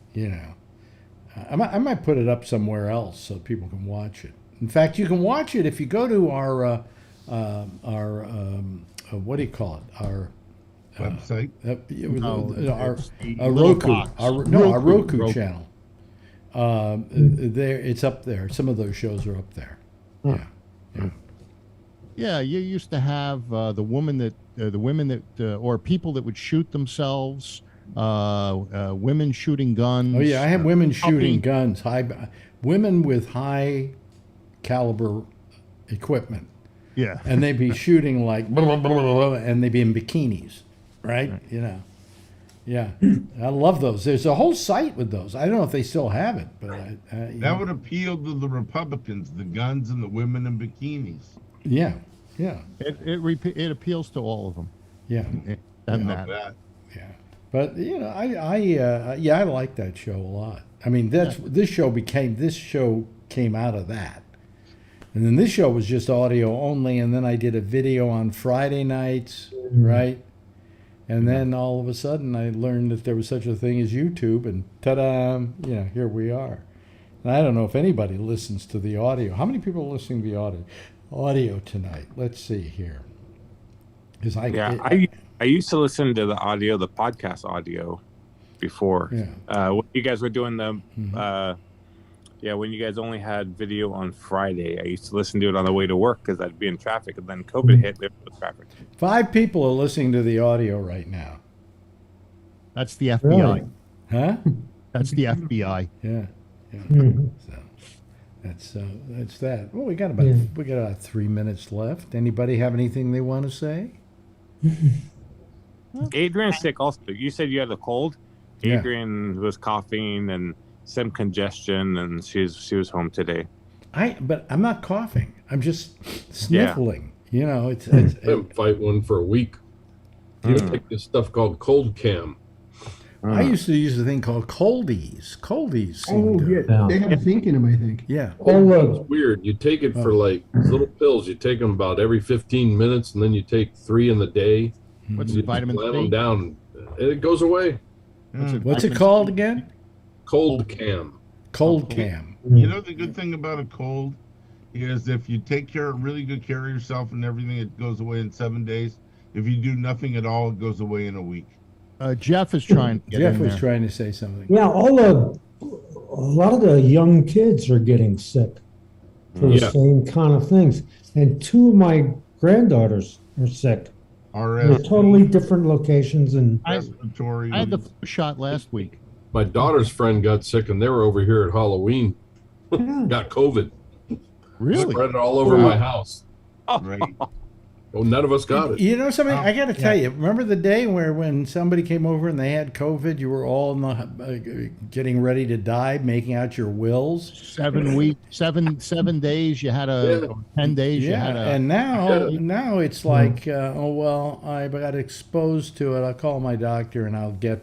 I might put it up somewhere else so people can watch it. In fact, you can watch it if you go to our what do you call it? Our website. Our Roku channel. There, it's up there. Some of those shows are up there. Yeah. Yeah, you used to have the women that or people that would shoot themselves, women shooting guns. Oh yeah, I have women shooting puppy. guns. Women with high caliber equipment. Yeah, and they'd be shooting like blah, blah, blah, blah, blah, and they'd be in bikinis, right? Yeah, I love those. There's a whole site with those. I don't know if they still have it, but that would appeal to the Republicans, the guns and the women in bikinis. Yeah. It appeals to all of them. Yeah, doesn't matter. Yeah, but I like that show a lot. I mean, this show came out of that. And then this show was just audio only, and then I did a video on Friday nights, right? And then all of a sudden I learned that there was such a thing as YouTube, and ta-da, here we are. And I don't know if anybody listens to the audio. How many people are listening to the audio tonight? Let's see here. I used to listen to the podcast audio before. Yeah. When you guys were doing the... when you guys only had video on Friday, I used to listen to it on the way to work because I'd be in traffic, and then COVID hit, there was traffic. 5 people are listening to the audio right now. That's the FBI. Really? Huh? That's the FBI. Yeah. Mhm. So that's that. Well, we got Yeah. about 3 minutes left. Anybody have anything they want to say? Adrian's sick also. You said you had a cold. Yeah. Adrian was coughing and some congestion, and she was home today. But I'm not coughing. I'm just sniffling. You know, it's I've been fighting one for a week. You take this stuff called cold cam. I used to use a thing called coldies. Coldies. Oh, yeah. Yeah. They have a zinc in them, I think. Yeah. All It's weird. You take it for like little pills. You take them about every 15 minutes, and then you take 3 in the day. What's You it, vitamin slam them C? down, and it goes away. What's it vitamin called C? again? Cold cam. Cold cam. You know the good thing about a cold is if you take really good care of yourself and everything, it goes away in 7 days. If you do nothing at all, it goes away in a week. Jeff is trying to get Jeff in was there. trying to say something. Yeah, a lot of the young kids are getting sick for the Yeah. same kind of things. And 2 of my granddaughters are sick. They're RS, totally different locations, and respiratory. I had the flu shot last week. My daughter's friend got sick, and they were over here at Halloween. yeah. Got COVID. Really? Spread it all over my house. right. Well, none of us got it. You know something? I got to tell you. Remember the day when somebody came over and they had COVID? You were all in the, getting ready to die, making out your wills. 7 weeks, 7 days. You had a 10 days. You had a. And now it's like, oh well, I got exposed to it. I'll call my doctor and I'll get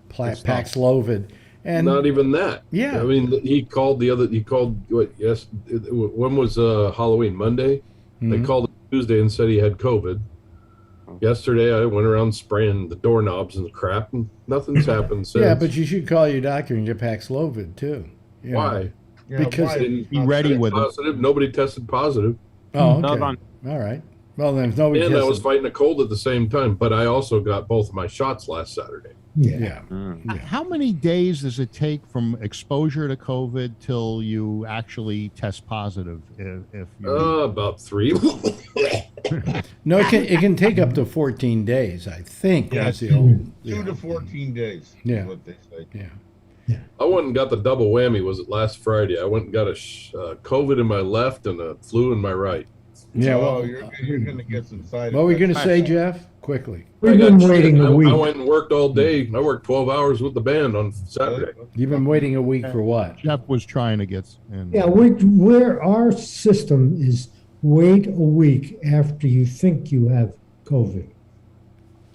Paxlovid. And Not even that. Yeah. I mean, he called what? Yes. When was Halloween? Monday. They called Tuesday and said he had COVID. Yesterday, I went around spraying the doorknobs and crap, and nothing's happened since. yeah, but you should call your doctor and get Paxlovid too. You know. Why? Yeah, Because why? Didn't Be ready with it. positive. Nobody tested positive, Oh, Hold okay. on. All right. Well, then if nobody and I was tested- fighting a cold at the same time. But I also got both of my shots last Saturday. Yeah. How many days does it take from exposure to COVID till you actually test positive? If you About 3. No, it can take up to 14 days, I think. Yeah, That's the old. 2 to 14 days Yeah. is what they say. Yeah. I went and got the double whammy. Was it last Friday? I went and got a COVID in my left and a flu in my right. Yeah. Oh, Well, you're going to get some side what were you going effects. to say, Jeff? Quickly. We've been waiting a I week. went and worked all day. I worked 12 hours with the band on Saturday. You've been waiting a week for what? Jeff was trying to get in. Yeah, we're our system is wait a week after you think you have COVID,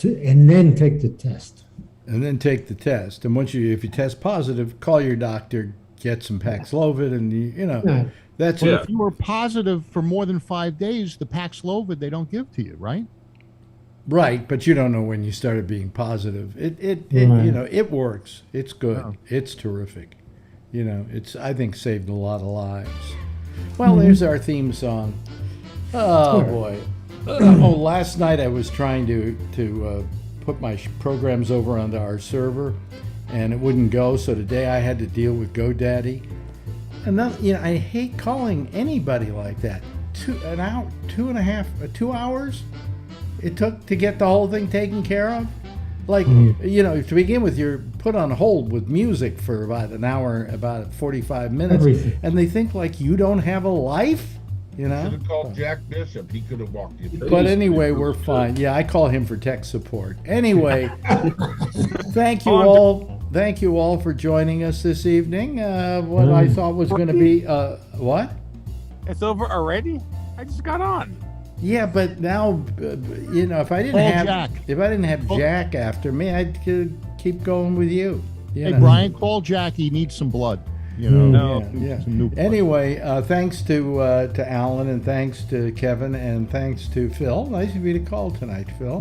and then take the test. And then take the test. And if you test positive, call your doctor, get some Paxlovid, and Yeah. that's Yeah. it. If you were positive for more than 5 days, the Paxlovid they don't give to you, right? Right, but you don't know when you started being positive. It Right. it works. It's good. Oh. It's terrific. It's I think saved a lot of lives. Well, there's our theme song. Oh boy. Last night I was trying to put my programs over onto our server, and it wouldn't go. So today I had to deal with GoDaddy. And then, I hate calling anybody like that. 2 hours it took to get the whole thing taken care of. Like, to begin with, you're put on hold with music for about an hour, about 45 minutes, Everything. and they think like you don't have a life, Should have called Jack Bishop. He could have walked you through. But anyway, we're fine. Yeah, I call him for tech support. Anyway, thank you all. Thank you all for joining us this evening. What I thought was going to be what? It's over already? I just got on. Yeah, but now if I didn't have Jack after me, I'd keep going with you. Hey, Brian, call Jack. He needs some blood. Yeah. Some new blood. Anyway, thanks to Alan, and thanks to Kevin, and thanks to Phil. Nice of you to call tonight, Phil.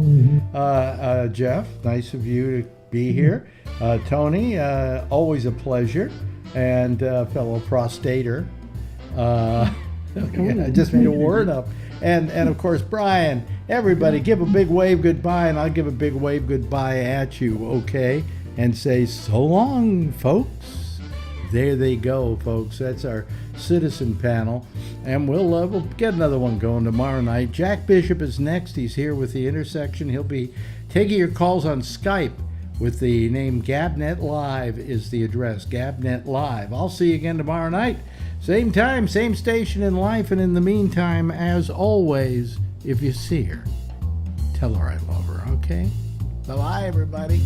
Jeff, nice of you to be here. Tony, always a pleasure, and fellow prostater. I just made a word up. And of course, Brian, everybody give a big wave goodbye, and I'll give a big wave goodbye at you, okay? And say so long, folks. There they go, folks. That's our citizen panel. And we'll get another one going tomorrow night. Jack Bishop is next. He's here with The Intersection. He'll be taking your calls on Skype with the name Gabnet Live is the address. Gabnet Live. I'll see you again tomorrow night. Same time, same station in life. And in the meantime, as always, if you see her, tell her I love her, okay? Bye-bye, everybody.